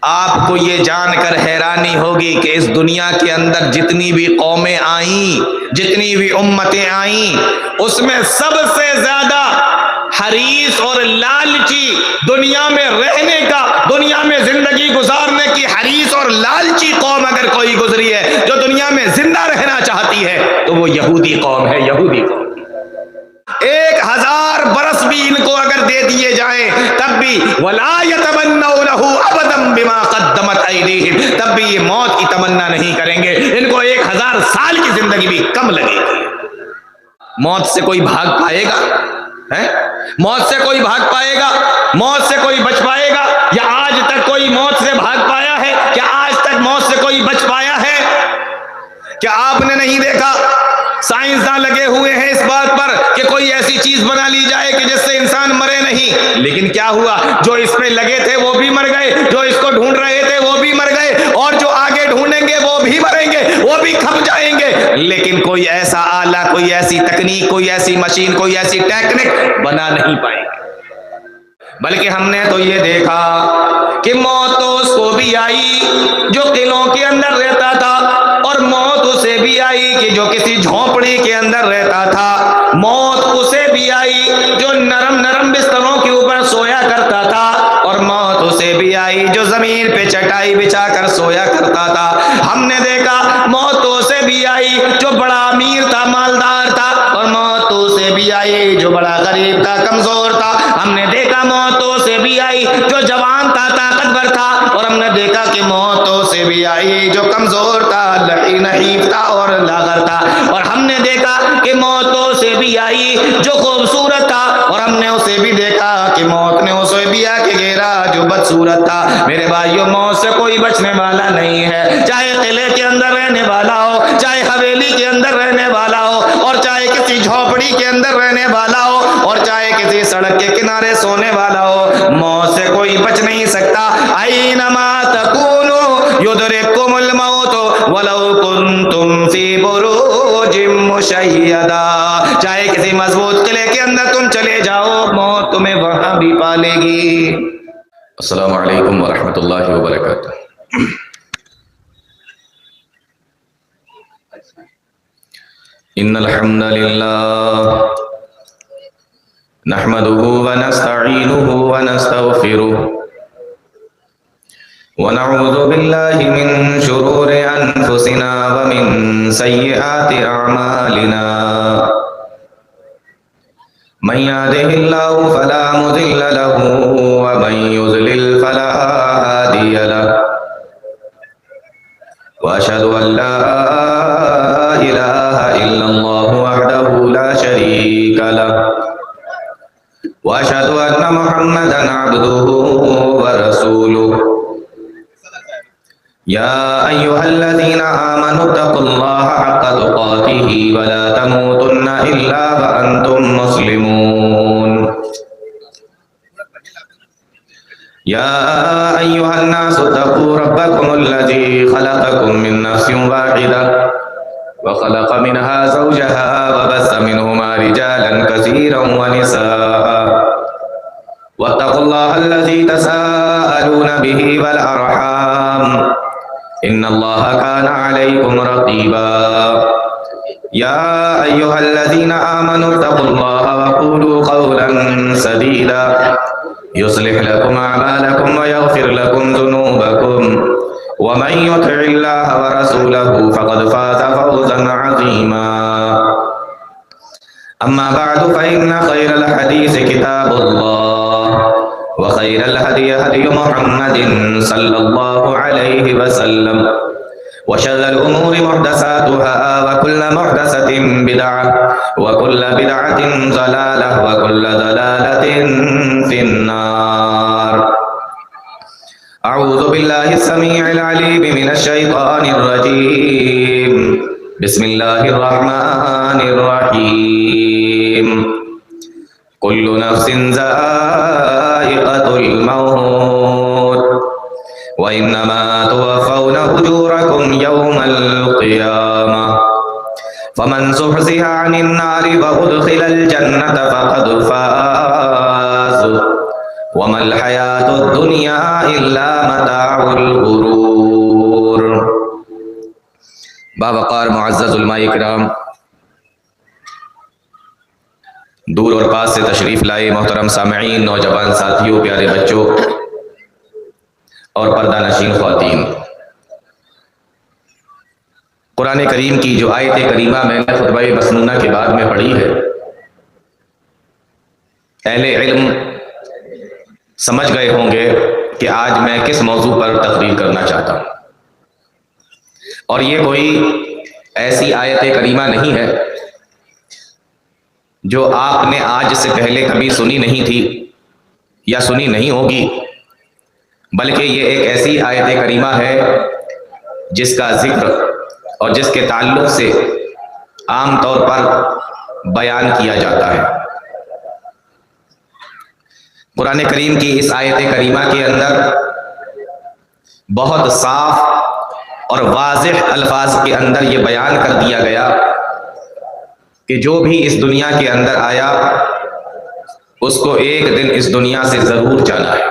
آپ کو یہ جان کر حیرانی ہوگی کہ اس دنیا کے اندر جتنی بھی قومیں آئیں، جتنی بھی امتیں آئیں، اس میں سب سے زیادہ حریص اور لالچی دنیا میں رہنے کا، دنیا میں زندگی گزارنے کی حریص اور لالچی قوم اگر کوئی گزری ہے جو دنیا میں زندہ رہنا چاہتی ہے تو وہ یہودی قوم ہے، یہودی قوم۔ 1000 برس بھی ان کو اگر دے دیے جائیں تب بھی وَلَا يَتَمَنَّوْنَهُ أَبَدًا بِمَا قَدَّمَتْ أَيْدِيهِمْ، تب بھی یہ موت کی تمنا نہیں کریں گے، ان کو 1000 سال کی زندگی بھی کم لگے گی۔ موت سے کوئی بھاگ پائے گا؟ موت سے کوئی بھاگ پائے گا؟ موت سے کوئی بچ پائے گا؟ یا آج تک کوئی موت سے بھاگ پایا ہے؟ کیا آج تک موت سے کوئی بچ پایا ہے؟ کیا آپ نے نہیں دیکھا سائنسداں لگے ہوئے ہیں اس بات پر کہ کوئی ایسی چیز بنا لی جائے کہ جس سے انسان مرے نہیں، لیکن کیا ہوا؟ جو اس پہ لگے تھے وہ بھی مر گئے، جو اس کو ڈھونڈ رہے تھے وہ بھی مر گئے، اور جو آگے ڈھونڈیں گے وہ بھی مریں گے، وہ بھی کھپ جائیں گے، لیکن کوئی ایسا آلہ، کوئی ایسی تکنیک، کوئی ایسی مشین، کوئی ایسی ٹیکنک بنا نہیں پائے گی۔ بلکہ ہم نے تو یہ دیکھا کہ موت تو اس کو بھی آئی جو قلعوں کے اندر رہتا تھا، اور موت اسے بھی آئی کہ جو کسی جھونپڑی کے اندر رہتا تھا، موت اسے بھی آئی جو نرم نرم بستروں کے اوپر سویا کرتا تھا، اور موت اسے بھی آئی جو زمین پہ چٹائی بچھا کر سویا کرتا تھا۔ ہم نے دیکھا موت تو اسے بھی آئی جو بڑا امیر تھا، مالدار تھا، اور موت تو اسے بھی آئی جو بڑا غریب تھا، کمزور تھا۔ ہم نے دیکھا موت تو اسے بھی آئی جو جوان تھا، طاقتور تھا، اور ہم نے دیکھا کہ موت تو اسے بھی آئی جو کمزور تھا، نحیف تھا اور لاغر تھا، اور ہم نے دیکھا کہ موت تو اسے بھی آئی جو خوبصورت تھا، اور ہم نے اسے بھی دیکھا کہ موت نے اسے بھی آ کے گھیرا جو بدصورت تھا۔ میرے بھائیوں، موت سے کوئی بچنے والا نہیں ہے، چاہے قلعے کے اندر رہنے والا ہو، چاہے حویلی کے اندر رہنے والا ہو، اور چاہے کسی جھونپڑی کے اندر رہنے والا ہو، اور چاہے کسی سڑک کے کنارے سونے والا ہو، موت سے کوئی بچ نہیں سکتا۔ اینما تکونوا یدرککم الموت ولو کنتم فی بروج مشیدہ، چاہے کسی مضبوط قلعے کے اندر تم چلے جاؤ، موت تمہیں وہاں بھی پالے گی۔ السلام علیکم ورحمۃ اللہ وبرکاتہ۔ ان الحمد للہ نحمده ونستعینه ونستغفره ونعوذ باللہ من شرور انفسنا ومن سیئات اعمالنا، من يهده الله فلا مضل له ومن يضلل فلا هادي له، واشهد ان لا اله الا الله وحده لا شريك له، واشهد ان محمدا عبده ورسوله، یا ایها الذین آمنوا اتقوا الله حق تقاته ولا تموتن الا وانتم مسلمون، یا ایها الناس اتقوا ربکم الذی خلقکم من نفس واحدة وخلق منها زوجها وبث منهما رجالا كثيرا ونساء، واتقوا الله الذي تساءلون به والأرحام إن الله كان عليكم رقيبا، يا أيها الذين آمنوا اتقوا الله وقولوا قولا سديدا يصلح لكم أعمالكم ويغفر لكم ذنوبكم، ومن يطع الله ورسوله فقد فاز فوزا عظيما، أما بعد فإن خير الحديث كتاب الله، وخير الهدي هدي محمد صلى الله عليه وسلم، وشر الأمور محدثاتها وكل محدثة بدعة وكل بدعة ضلالة وكل ضلالة في النار۔ أعوذ بالله السميع العليم من الشيطان الرجيم، بسم الله الرحمن الرحيم، كل نفس ذائقة الموت وإنما توفون أجوركم يوم القيامة، فمن زحزح عن النار وأدخل الجنة فقد فاز وَمَا الْحَيَاةُ الدُّنْيَا إِلَّا مَتَاعُ الْغُرُورِ۔ باوقار معزز علماء کرام، دور اور پاس سے تشریف لائے محترم سامعین، نوجوان ساتھیوں، پیارے بچوں اور پردہ نشین خواتین، قرآن کریم کی جو آیت کریمہ میں نے خطبہ مسنونہ کے بعد میں پڑھی ہے، اہل علم سمجھ گئے ہوں گے کہ آج میں کس موضوع پر تقریر کرنا چاہتا ہوں، اور یہ کوئی ایسی آیت کریمہ نہیں ہے جو آپ نے آج سے پہلے کبھی سنی نہیں تھی یا سنی نہیں ہوگی، بلکہ یہ ایک ایسی آیت کریمہ ہے جس کا ذکر اور جس کے تعلق سے عام طور پر بیان کیا جاتا ہے۔ قرآن کریم کی اس آیت کریمہ کے اندر بہت صاف اور واضح الفاظ کے اندر یہ بیان کر دیا گیا کہ جو بھی اس دنیا کے اندر آیا اس کو ایک دن اس دنیا سے ضرور جانا ہے۔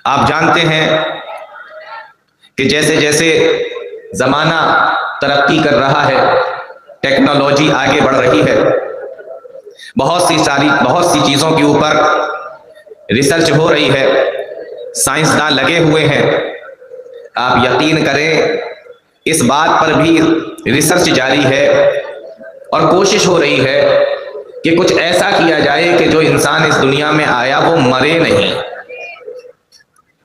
آپ جانتے ہیں کہ جیسے جیسے زمانہ ترقی کر رہا ہے، ٹیکنالوجی آگے بڑھ رہی ہے، بہت سی چیزوں کے اوپر ریسرچ ہو رہی ہے، سائنسدان لگے ہوئے ہیں۔ آپ یقین کریں اس بات پر بھی ریسرچ جاری ہے اور کوشش ہو رہی ہے کہ کچھ ایسا کیا جائے کہ جو انسان اس دنیا میں آیا وہ مرے نہیں،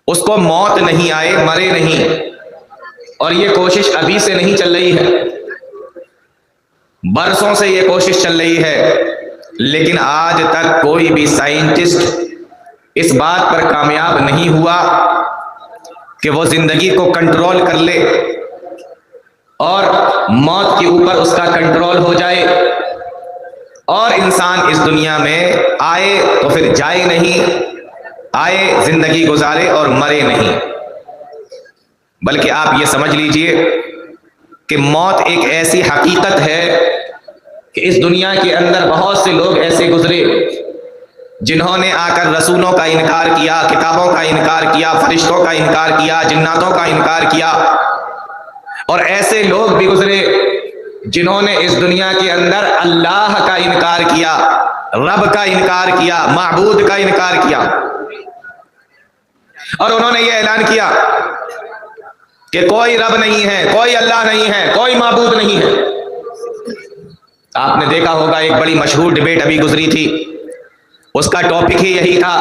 اس کو موت نہیں آئے، مرے نہیں۔ اور یہ کوشش ابھی سے نہیں چل رہی ہے، برسوں سے یہ کوشش چل رہی ہے، لیکن آج تک کوئی بھی سائنٹسٹ اس بات پر کامیاب نہیں ہوا کہ وہ زندگی کو کنٹرول کر لے اور موت کے اوپر اس کا کنٹرول ہو جائے اور انسان اس دنیا میں آئے تو پھر جائے نہیں، آئے زندگی گزارے اور مرے نہیں۔ بلکہ آپ یہ سمجھ لیجئے کہ موت ایک ایسی حقیقت ہے کہ اس دنیا کے اندر بہت سے لوگ ایسے گزرے جنہوں نے آ کر رسولوں کا انکار کیا، کتابوں کا انکار کیا، فرشتوں کا انکار کیا، جناتوں کا انکار کیا، اور ایسے لوگ بھی گزرے جنہوں نے اس دنیا کے اندر اللہ کا انکار کیا، رب کا انکار کیا، معبود کا انکار کیا، اور انہوں نے یہ اعلان کیا کہ کوئی رب نہیں ہے، کوئی اللہ نہیں ہے، کوئی معبود نہیں ہے۔ آپ نے دیکھا ہوگا ایک بڑی مشہور ڈیبیٹ ابھی گزری تھی، اس کا ٹاپک ہی یہی تھا،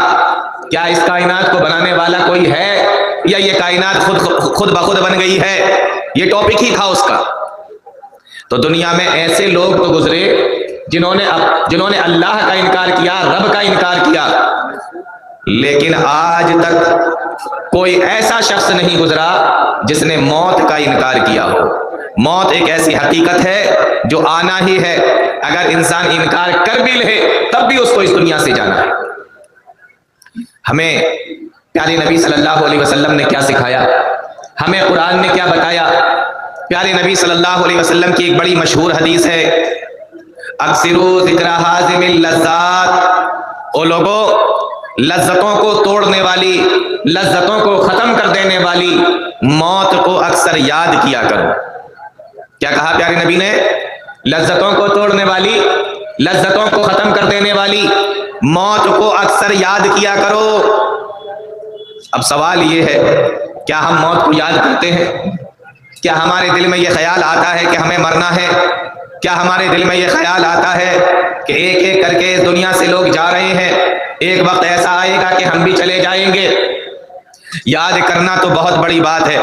کیا اس کائنات کو بنانے والا کوئی ہے یا یہ کائنات خود بخود بن گئی ہے؟ یہ ٹاپک ہی تھا اس کا۔ تو دنیا میں ایسے لوگ تو گزرے جنہوں نے اللہ کا انکار کیا، رب کا انکار کیا، لیکن آج تک کوئی ایسا شخص نہیں گزرا جس نے موت کا انکار کیا ہو۔ موت ایک ایسی حقیقت ہے جو آنا ہی ہے، اگر انسان انکار کر بھی لے تب بھی اس کو اس دنیا سے جانا ہے۔ ہمیں پیارے نبی صلی اللہ علیہ وسلم نے کیا سکھایا، ہمیں قرآن نے کیا بتایا؟ پیارے نبی صلی اللہ علیہ وسلم کی ایک بڑی مشہور حدیث ہے، اکثروا ذکر ہاضم اللذات، او لوگوں لذتوں کو توڑنے والی، لذتوں کو ختم کر دینے والی موت کو اکثر یاد کیا کرو۔ کیا کہا پیارے نبی نے؟ لذتوں کو توڑنے والی، لذتوں کو ختم کر دینے والی موت کو اکثر یاد کیا کرو۔ اب سوال یہ ہے، کیا ہم موت کو یاد کرتے ہیں؟ کیا ہمارے دل میں یہ خیال آتا ہے کہ ہمیں مرنا ہے؟ کیا ہمارے دل میں یہ خیال آتا ہے کہ ایک ایک کر کے اس دنیا سے لوگ جا رہے ہیں، ایک وقت ایسا آئے گا کہ ہم بھی چلے جائیں گے؟ یاد کرنا تو بہت بڑی بات ہے۔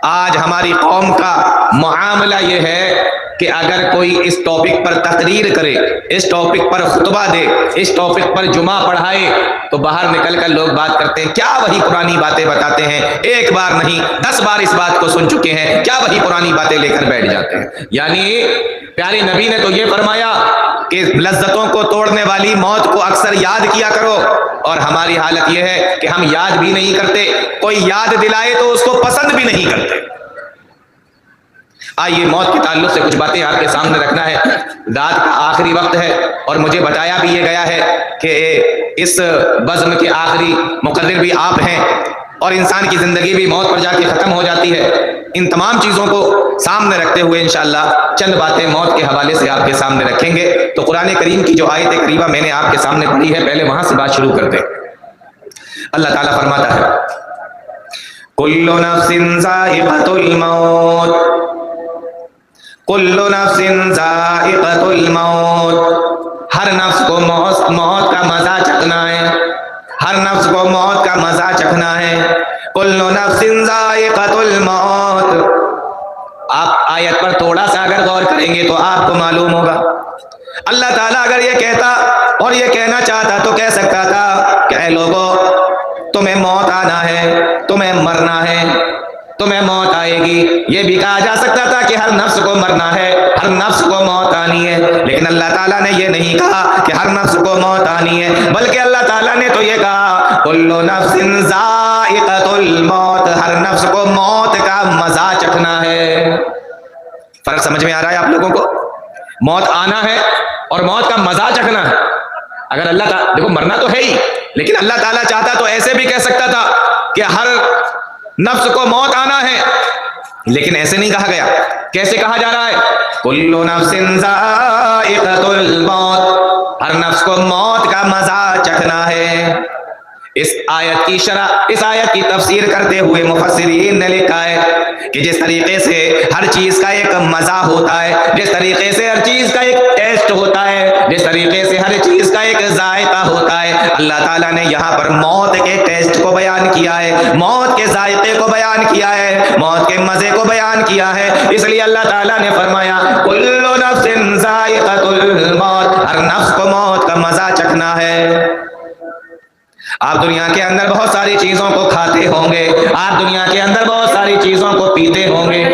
آج ہماری قوم کا معاملہ یہ ہے کہ اگر کوئی اس ٹاپک پر تقریر کرے، اس ٹاپک پر خطبہ دے، اس ٹاپک پر جمعہ پڑھائے تو باہر نکل کر لوگ بات کرتے ہیں، کیا وہی پرانی باتیں بتاتے ہیں، ایک بار نہیں 10 بار اس بات کو سن چکے ہیں، کیا وہی پرانی باتیں لے کر بیٹھ جاتے ہیں۔ یعنی پیارے نبی نے تو یہ فرمایا کہ لذتوں کو توڑنے والی موت کو اکثر یاد کیا کرو، اور ہماری حالت یہ ہے کہ ہم یاد بھی نہیں کرتے، کوئی یاد دلائے تو اس کو پسند بھی نہیں کرتے۔ آئیے موت کے تعلق سے کچھ باتیں آپ کے سامنے رکھنا ہے. رات کا آخری وقت ہے اور مجھے بتایا بھی یہ گیا ہے کہ اس بزم کے آخری مقرر بھی آپ ہیں اور انسان کی زندگی بھی موت پر جا کے ختم ہو جاتی ہے. ان تمام چیزوں کو سامنے رکھتے ہوئے انشاءاللہ چند باتیں موت کے حوالے سے آپ کے سامنے رکھیں گے. تو قرآن کریم کی جو آیت کریمہ میں نے آپ کے سامنے پڑھی ہے، پہلے وہاں سے بات شروع کرتے ہیں. اللہ تعالیٰ فرماتا ہے کل نفس ذائقۃ الموت، کل نفس ذائقۃ الموت، ہر نفس کو موت کا مزہ چکھنا ہے، ہر نفس کو موت کا مزہ چکھنا ہے. کل نفس ذائقۃ الموت. آپ آیت پر تھوڑا سا اگر غور کریں گے تو آپ کو معلوم ہوگا اللہ تعالیٰ اگر یہ کہتا اور یہ کہنا چاہتا تو کہہ سکتا تھا کہ اے لوگو تمہیں موت آنا ہے، تمہیں مرنا ہے، تمہیں موت آئے گی. یہ بھی کہا جا سکتا تھا کہ ہر نفس کو مرنا ہے، ہر نفس کو موت آنی ہے. لیکن اللہ تعالیٰ نے یہ نہیں کہا کہ ہر نفس کو موت آنی ہے، بلکہ اللہ تعالیٰ نے تو یہ کہا کل نفس ذائقۃ الموت، ہر نفس کو موت کا مزہ چکھنا ہے. فرق سمجھ میں آ رہا ہے آپ لوگوں کو؟ موت آنا ہے اور موت کا مزہ چکھنا ہے. اگر اللہ تعالیٰ دیکھو مرنا تو ہے ہی، لیکن اللہ تعالیٰ چاہتا تو ایسے بھی کہہ سکتا تھا کہ ہر نفس کو موت آنا ہے، لیکن ایسے نہیں کہا گیا. کیسے کہا جا رہا ہے؟ کل نفس ذائقۃ الموت، ہر نفس کو موت کا مزہ چکھنا ہے. اس آیت کی شرح، اس آیت کی تفسیر کرتے ہوئے مفسرین نے لکھا ہے کہ جس طریقے سے ہر چیز کا ایک مزہ ہوتا ہے، جس طریقے سے ہر چیز کا ایک ٹیسٹ ہوتا ہے، جس طریقے سے ہر چیز کا ایک ذائقہ ہوتا ہے، اللہ تعالیٰ نے یہاں پر موت کے ٹیسٹ کو بیان کیا ہے، موت کے ذائقے کو بیان کیا ہے، موت کے مزے کو بیان کیا ہے. اس لیے اللہ تعالیٰ نے فرمایا کل نفس ذائقۃ الموت، ہر نفس کو موت کا مزہ چکھنا ہے. آپ دنیا کے اندر بہت ساری چیزوں کو کھاتے ہوں گے، آپ دنیا کے اندر بہت ساری چیزوں کو پیتے ہوں گے.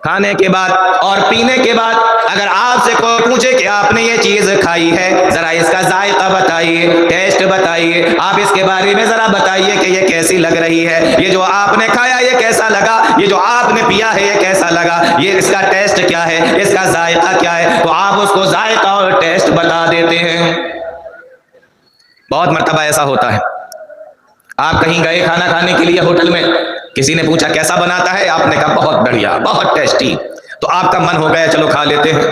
کھانے کے بعد اور پینے کے بعد اگر آپ سے کوئی پوچھے کہ آپ نے یہ چیز کھائی ہے، ذرا اس کا ذائقہ بتائیے، ٹیسٹ بتائیے، آپ اس کے بارے میں ذرا بتائیے کہ یہ کیسی لگ رہی ہے، یہ جو آپ نے کھایا یہ کیسا لگا، یہ جو آپ نے پیا ہے یہ کیسا لگا، یہ اس کا ٹیسٹ کیا ہے، اس کا ذائقہ کیا ہے، تو آپ اس کو ذائقہ اور ٹیسٹ بتا دیتے ہیں. بہت مرتبہ ایسا ہوتا ہے، آپ کہیں گئے کھانا کھانے کے لیے ہوٹل میں، کسی نے پوچھا کیسا بناتا ہے، آپ نے کہا بہت بڑھیا، بہت ٹیسٹی، تو آپ کا من ہو گیا چلو کھا لیتے ہیں.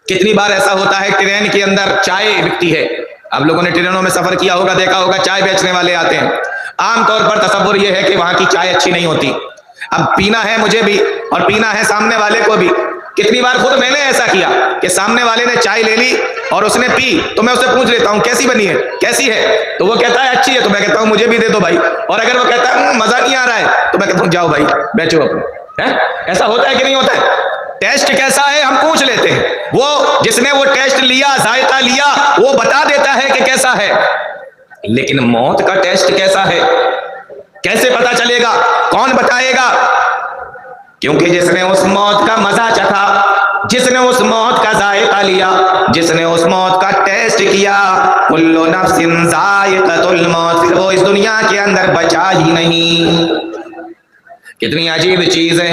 کتنی بار ایسا ہوتا ہے ٹرین کے اندر چائے بکتی ہے، آپ لوگوں نے ٹرینوں میں سفر کیا ہوگا، دیکھا ہوگا چائے بیچنے والے آتے ہیں. عام طور پر تصور یہ ہے کہ وہاں کی چائے اچھی نہیں ہوتی. اب پینا ہے مجھے بھی اور پینا ہے سامنے والے کو بھی. کتنی بار خود میں نے ایسا کیا کہ سامنے والے نے چائے لے لی اور اس نے پی تو میں اس سے پوچھ لیتا ہوں کیسی بنی ہے، کیسی ہے، تو وہ کہتا ہے اچھی ہے، تو میں کہتا ہوں مجھے بھی دے دو بھائی. اور اگر وہ کہتا ہے مزہ نہیں آ رہا ہے تو میں کہتا ہوں جاؤ بھائی بیچو اپنے. ایسا ہوتا ہے کہ نہیں ہوتا ہے؟ ٹیسٹ کیسا ہے ہم پوچھ لیتے ہیں، وہ جس نے وہ ٹیسٹ لیا، ذائقہ لیا، وہ بتا دیتا ہے کہ کیسا ہے. لیکن موت کا ٹیسٹ کیسا ہے کیسے پتا چلے گا؟ کون بتائے گا؟ کیونکہ جس نے اس موت کا مزہ چکھا، جس نے اس موت کا ذائقہ لیا، جس نے اس موت کا ٹیسٹ کیا، کل نفس ذائقۃ الموت، پھر وہ اس دنیا کے اندر بچا ہی نہیں. کتنی عجیب چیز ہے،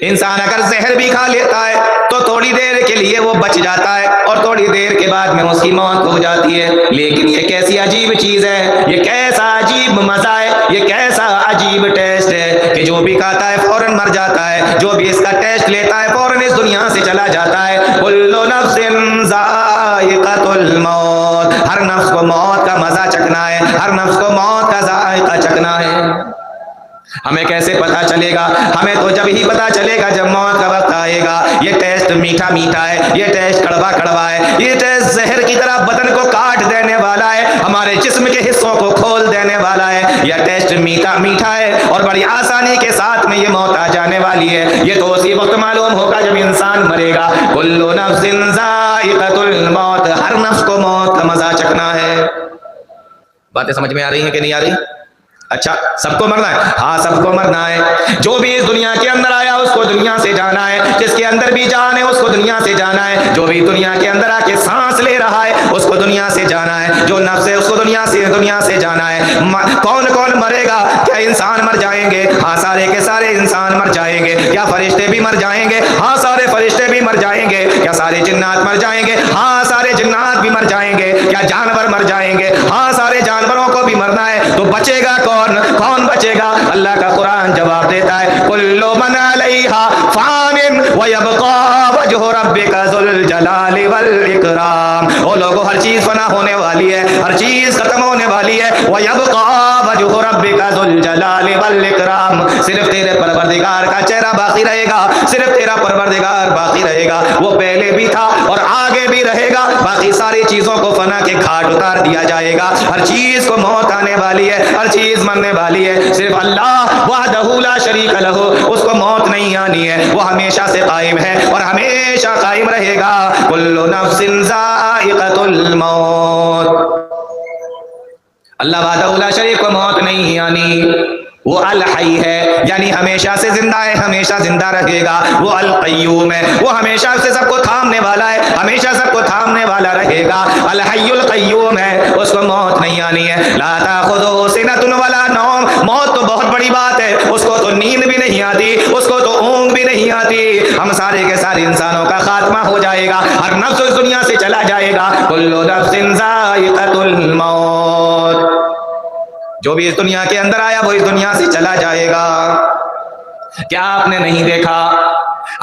انسان اگر زہر بھی کھا لیتا ہے تو تھوڑی دیر کے لیے وہ بچ جاتا ہے اور تھوڑی دیر کے بعد میں اس کی موت ہو جاتی ہے. لیکن یہ کیسی عجیب چیز ہے، یہ کیسا عجیب مزہ ہے، یہ کیسا عجیب ٹیسٹ ہے کہ جو بھی کھاتا ہے فوراً مر جاتا ہے، جو بھی اس کا ٹیسٹ لیتا ہے فوراً اس دنیا سے چلا جاتا ہے. کل نفس ذائقۃ الموت، ہر نفس کو موت کا مزہ چکھنا ہے، ہر نفس کو موت کا ذائقہ چکھنا ہے. ہمیں کیسے پتا چلے گا؟ ہمیں تو جب ہی پتا چلے گا جب موت کا وقت آئے گا. یہ ٹیسٹ میٹھا میٹھا ہے، یہ ٹیسٹ کڑوا کڑوا ہے، یہ ٹیسٹ زہر کی طرح بدن کو کاٹ دینے والا ہے، ہمارے جسم کے حصوں کو کھول دینے والا ہے. یہ ٹیسٹ میٹھا میٹھا ہے اور بڑی آسانی کے ساتھ میں یہ موت آ جانے والی ہے. یہ تو اسی وقت معلوم ہوگا جب انسان مرے گا. کل نفس ذائقۃ الموت، ہر نفس کو موت کا مزہ چکھنا ہے. باتیں سمجھ میں آ رہی ہیں کہ نہیں آ رہی؟ اچھا سب کو مرنا ہے؟ ہاں سب کو مرنا ہے. جو بھی اس دنیا کے اندر آیا اس کو دنیا سے جانا ہے، جس کے اندر بھی جان ہے اس کو دنیا سے جانا ہے. جو بھی دنیا کے اندر آ کے سانس لے رہا ہے اس کو دنیا سے جانا ہے. جو نفس ہے اس کو دنیا سے جانا ہے. کون کون مرے گا؟ کیا انسان مر جائیں گے؟ وہاں سارے کے سارے انسان مر جائیں گے. کیا فرشتے بھی مر جائیں گے؟ ہاں سارے فرشتے بھی مر جائیں گے. کیا سارے جنات مر جائیں گے؟ ہاں سارے جنات بھی مر جائیں گے. کیا جانور مر جائیں گے؟ ہاں سارے جانوروں کو بھی مرنا ہے. تو بچے گا کون؟ کون بچے گا؟ اللہ کا قرآن جواب دیتا ہے کل من علیہا فان ویبقى وجہ ربک ذو الجلال والاکرام. او لوگوں ہر چیز فنا ہونے والی ہے, ہر چیز ختم ہونے والی ہے. ویبقى وجہ ربک ذو الجلال والاکرام. صرف تیرے پروردگار کا چہرہ باقی رہے گا, صرف تیرا پروردگار باقی رہے گا. وہ پہلے بھی تھا اور آگے بھی رہے گا. باقی ساری چیزوں کو فنا کے گھاٹ اتار دیا جائے گا. ہر چیز کو موت آنے والی ہے, ہر چیز مرنے والی ہے. صرف اللہ وحدہ لا شریک لہ, اس کو موت نہیں آنی ہے. وہ ہمیشہ سے قائم ہے اور ہمیشہ قائم رہے گا. کل نفس ذائقۃ الموت. اللہ وحدہ لا شریک کو موت نہیں آنی. وہ الحی ہے یعنی ہمیشہ سے زندہ ہے, ہمیشہ زندہ رہے گا. وہ القیوم ہے, وہ ہمیشہ سے سب کو تھامنے والا ہے, ہمیشہ سب کو تھامنے والا رہے گا. الحی القیوم ہے, اس کو موت نہیں آنی ہے. لا تاخذہ سنۃ ولا نوم. موت تو بہت بڑی بات ہے, اس کو تو نیند بھی نہیں آتی, اس کو تو اونگ بھی نہیں آتی. ہم سارے کے سارے انسانوں کا خاتمہ ہو جائے گا, ہر نفس اس دنیا سے چلا جائے گا. کل نفس ذائقۃ الموت. جو بھی اس دنیا کے اندر آیا وہ اس دنیا سے چلا جائے گا. کیا آپ نے نہیں دیکھا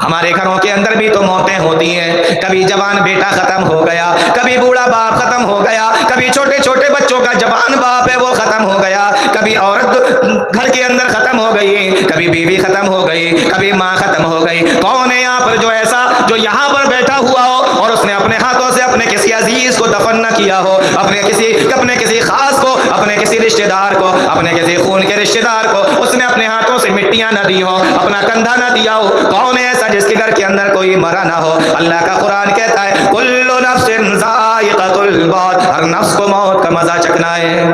ہمارے گھروں کے اندر بھی تو موتیں ہوتی ہیں. کبھی جوان بیٹا ختم ہو گیا, کبھی بوڑھا باپ ختم ہو گیا, کبھی چھوٹے چھوٹے بچوں کا جوان باپ ہے وہ ختم ہو گیا, کبھی عورت گھر کے اندر ختم ہو گئی, کبھی بیوی ختم ہو گئی, کبھی ماں ختم ہو گئی. کون ہے یہاں پر جو ایسا جو یہاں پر بیٹھا ہوا ہو اور اس نے اپنے ہاتھوں سے اپنے کسی عزیز کو دفن نہ کیا ہو, اپنے کسی خاص کو, اپنے کسی رشتہ دار کو, اپنے کسی خون کے رشتہ دار کو اس نے اپنے ہاتھوں سے مٹیاں نہ دی ہو, اپنا کندھا نہ دیا ہو؟ کون ہے ایسا جس کے گھر کے اندر کوئی مرا نہ ہو؟ اللہ کا قرآن کہتا ہے کل نفس ذائقۃ الموت. ہر نفس کو موت کا مزہ چکھنا ہے.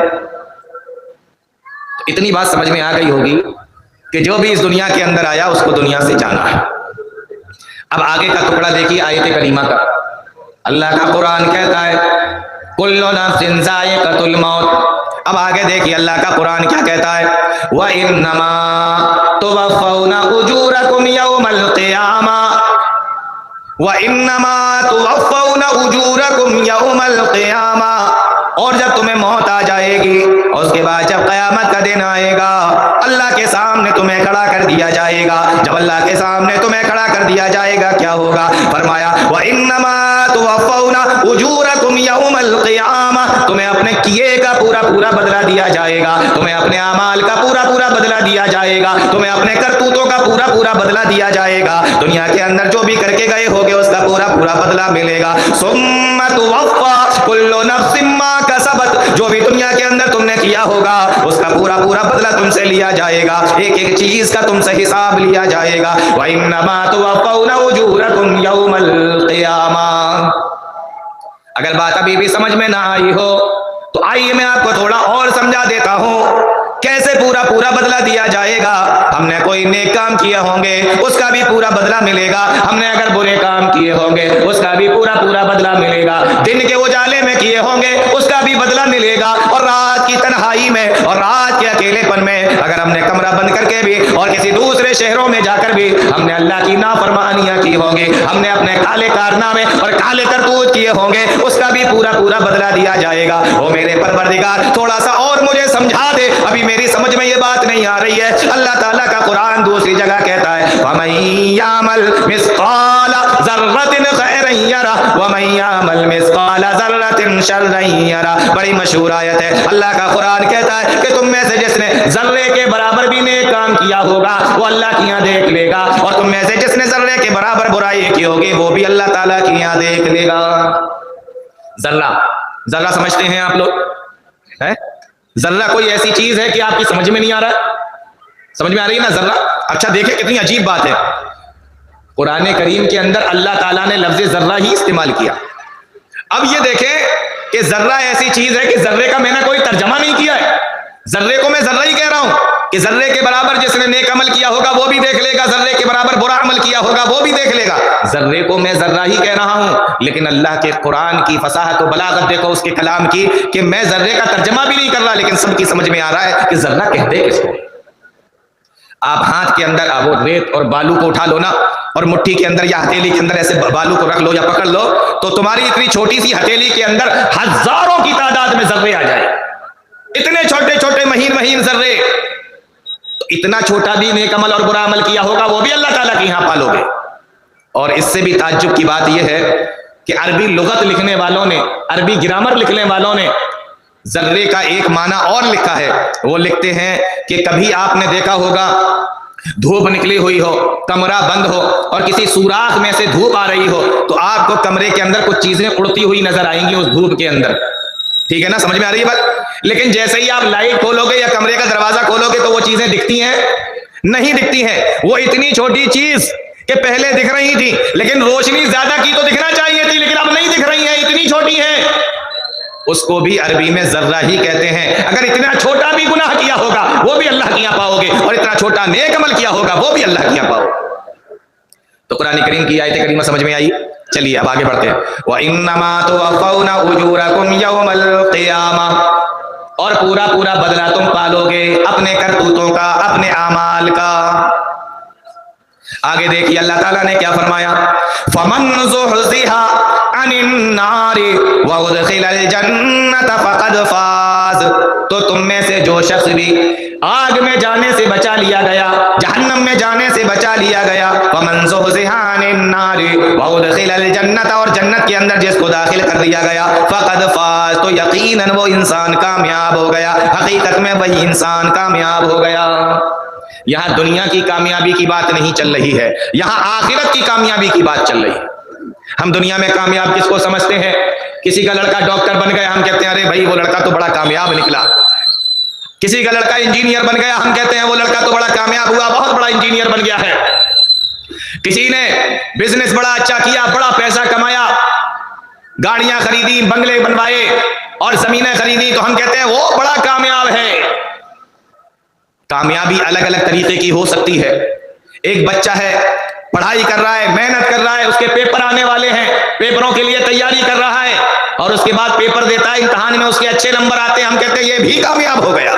اتنی بات سمجھ میں آ گئی ہوگی کہ جو بھی اس دنیا کے اندر آیا اس کو دنیا سے جانا ہے. اب آگے کا ٹکڑا دیکھیے آیت کریمہ کا. اللہ کا قرآن کہتا ہے کل نفس ذائقۃ الموت. اب آگے دیکھیے اللہ کا قرآن کیا کہتا ہے وَإِنَّمَا تُوَفَّوْنَ أُجُورَكُمْ يَوْمَ الْقِيَامَةِ وَإِنَّمَا تُوَفَّوْنَ أُجُورَكُمْ يَوْمَ الْقِيَامَةِ. اور جب تمہیں موت آ جائے گی اور اس کے بعد جب قیامت کا دن آئے گا اللہ کے سامنے تمہیں کھڑا کر دیا جائے گا. جب اللہ کے سامنے تمہیں کھڑا کر دیا جائے گا کیا ہوگا؟ فرمایا وَإِنَّمَا تُوَفَّوْنَ أُجُورَكُمْ يَوْمَ الْقِيَامَةِ. تمہیں اپنے کیے کا پورا پورا بدلہ دیا جائے گا, تمہیں اپنے اعمال کا پورا پورا بدلہ دیا جائے گا, تمہیں اپنے کرتوتوں کا پورا پورا بدلہ دیا جائے گا. دنیا کے اندر جو بھی کر کے گئے ہوگے اس کا پورا پورا بدلہ ملے گا. ثُمَّ تُوَفَّى كُلُّ نَفْسٍ مَّا كَسَبَتْ. جو بھی دنیا کے اندر تم نے کیا ہوگا اس کا پورا پورا بدلہ تم سے لیا جائے گا, ایک ایک چیز کا تم سے حساب لیا جائے گا. وَإِنَّمَا تُوَفَّوْنَ أُجُورَكُمْ يَوْمَ الْقِيَامَةِ. اگر بات ابھی بھی سمجھ میں نہ آئی ہو تو آئیے میں آپ کو تھوڑا اور سمجھا دیتا ہوں کیسے پورا پورا بدلہ دیا جائے گا. ہم نے کوئی نیک کام کیے ہوں گے اس کا بھی پورا بدلہ ملے گا, ہم نے اگر برے کام کیے ہوں گے اس کا بھی پورا پورا بدلہ ملے گا. دن کے اجالے میں کیے ہوں گے اس کا بھی بدلہ ملے گا, اور رات کی تنہائی میں اور رات کے اکیلے پن میں اگر ہم نے کمرہ بند کر کے بھی اور کسی دوسرے شہروں میں جا کر بھی ہم نے اللہ کی نافرمانیاں کی ہوں گی, ہم نے اپنے کالے کارنامے اور کالے کرتوت کیے ہوں گے, اس کا بھی پورا پورا بدلہ دیا جائے گا. وہ میرے پروردگار تھوڑا سا اور مجھے سمجھا دے, ابھی میری سمجھ میں یہ بات نہیں آ رہی ہے. اللہ تعالیٰ کا قرآن دوسری جگہ کہتا ہے وَمَن يَعْمَلْ مِثْقَالَ ذَرَّةٍ خَيْرًا يَرَهُ وَمَن يَعْمَلْ مِثْقَالَ ذَرَّةٍ شَرًّا يَرَهُ. بڑی مشہور آیت ہے. اللہ کا قرآن کہتا ہے کہ تم میں سے جس نے ذرے کے برابر بھی نیک کام کیا ہوگا وہ اللہ کی یہاں دیکھ لے گا, اور تم میں سے جس نے ذرے کے برابر برائی کی ہوگی وہ بھی اللہ تعالیٰ کی یہاں دیکھ لے گا. ذرہ سمجھتے ہیں آپ لوگ؟ ذرہ کوئی ایسی چیز ہے کہ آپ کی سمجھ میں نہیں آ رہا؟ سمجھ میں آ رہی ہے نا ذرہ؟ اچھا دیکھیں کتنی عجیب بات ہے, قرآن کریم کے اندر اللہ تعالیٰ نے لفظ ذرہ ہی استعمال کیا. اب یہ دیکھیں کہ ذرہ ایسی چیز ہے کہ ذرے کا میں نے کوئی ترجمہ نہیں کیا ہے, ذرے کو میں ذرہ ہی کہہ رہا ہوں کہ ذرے کے برابر جس نے نیک عمل کیا ہوگا وہ بھی دیکھ لے گا, ذرے کے برابر برا عمل کیا ہوگا وہ بھی دیکھ لے گا. ذرے کو میں ذرہ ہی کہہ رہا ہوں, لیکن اللہ کے قرآن کی فصاحت و بلاغت دیکھو اس کے کلام کی کہ میں ذرے کا ترجمہ بھی نہیں کر رہا لیکن سب کی سمجھ میں آ رہا ہے کہ ذرہ کہتے کس کو. آپ ہاتھ کے اندر وہ ریت اور بالو کو اٹھا لو نا اور مٹھی کے اندر یا ہتھیلی کے اندر ایسے بالو کو رکھ لو یا پکڑ لو تو تمہاری اتنی چھوٹی سی ہتھیلی کے اندر ہزاروں کی تعداد میں ذرے آ جائے، اتنے چھوٹے چھوٹے مہین مہین ذرے. تو اتنا چھوٹا بھی نیک عمل اور برا عمل کیا ہوگا وہ بھی اللہ تعالیٰ کے یہاں پالو گے. اور اس سے بھی تعجب کی بات یہ ہے کہ عربی لغت لکھنے والوں نے، عربی گرامر لکھنے والوں نے ذرے کا ایک معنی اور لکھا ہے. وہ لکھتے ہیں کہ کبھی آپ نے دیکھا ہوگا دھوپ نکلی ہوئی ہو، کمرہ بند ہو اور کسی سوراخ میں سے دھوپ آ رہی ہو تو آپ کو کمرے کے اندر کچھ چیزیں اڑتی ہوئی نظر آئیں گی اس دھوپ کے اندر. ٹھیک ہے نا، سمجھ میں آ رہی ہے بات؟ لیکن جیسے ہی آپ لائٹ کھولو گے یا کمرے کا دروازہ کھولو گے تو وہ چیزیں دکھتی ہیں؟ نہیں دکھتی ہیں. وہ اتنی چھوٹی چیز کہ پہلے دکھ رہی تھی لیکن روشنی زیادہ کی تو دکھنا چاہیے تھی لیکن اب نہیں دکھ رہی ہیں، اتنی چھوٹی ہیں. اس کو بھی عربی میں ذرہ ہی کہتے ہیں. اگر اتنا چھوٹا بھی گناہ کیا ہوگا وہ بھی اللہ کے یہاں پاؤ گے اور اتنا چھوٹا نیک عمل کیا ہوگا وہ بھی اللہ کے یہاں پاؤ. تو قرآن کریم کی آیت کریمہ سمجھ میں آئی؟ چلیے اب آگے بڑھتے ہیں. وَإِنَّمَا تُوَفَّوْنَ أُجُورَكُمْ يَوْمَ الْقِيَامَةِ، اور پورا پورا بدلہ تم پالو گے اپنے کرتوتوں کا، اپنے اعمال کا. آگے دیکھیے اللہ تعالیٰ نے کیا فرمایا، فَمَنْ زُحْزِحَ عَنِ النَّارِ وَأُدْخِلَ الْجَنَّةَ فَقَدْ فَازَ. تو تم میں سے جو شخص بھی آگ میں جانے سے بچا لیا گیا، جہنم میں جانے سے بچا لیا گیا، وَمَنْ زُحْزِحَ عَنِ النَّارِ وَأُدْخِلَ الْجَنَّةَ، اور جنت کے اندر جس کو داخل کر دیا گیا، فَقَدْ فَازَ، تو یقیناً وہ انسان کامیاب ہو گیا. حقیقت میں وہی انسان کامیاب ہو گیا. یہاں دنیا کی کامیابی کی بات نہیں چل رہی ہے، یہاں آخرت کی کامیابی کی بات چل رہی ہے. ہم دنیا میں کامیاب کس کو سمجھتے ہیں؟ کسی کا لڑکا ڈاکٹر بن گیا، ہم کہتے ہیں ارے بھائی وہ لڑکا تو بڑا کامیاب نکلا. کسی کا لڑکا انجینئر بن گیا، ہم کہتے ہیں وہ لڑکا تو بڑا کامیاب ہوا، بہت بڑا انجینئر بن گیا ہے. کسی نے بزنس بڑا اچھا کیا، بڑا پیسہ کمایا، گاڑیاں خریدی، بنگلے بنوائے اور زمینیں خریدی، تو ہم کہتے ہیں وہ بڑا کامیاب ہے. کامیابی الگ الگ طریقے کی ہو سکتی ہے. ایک بچہ ہے، پڑھائی کر رہا ہے، محنت کر رہا ہے، اس کے پیپر آنے والے ہیں، پیپروں کے لیے تیاری کر رہا ہے اور اس کے بعد پیپر دیتا ہے، امتحان میں اس کے اچھے نمبر آتے ہیں، ہم کہتے ہیں یہ بھی کامیاب ہو گیا.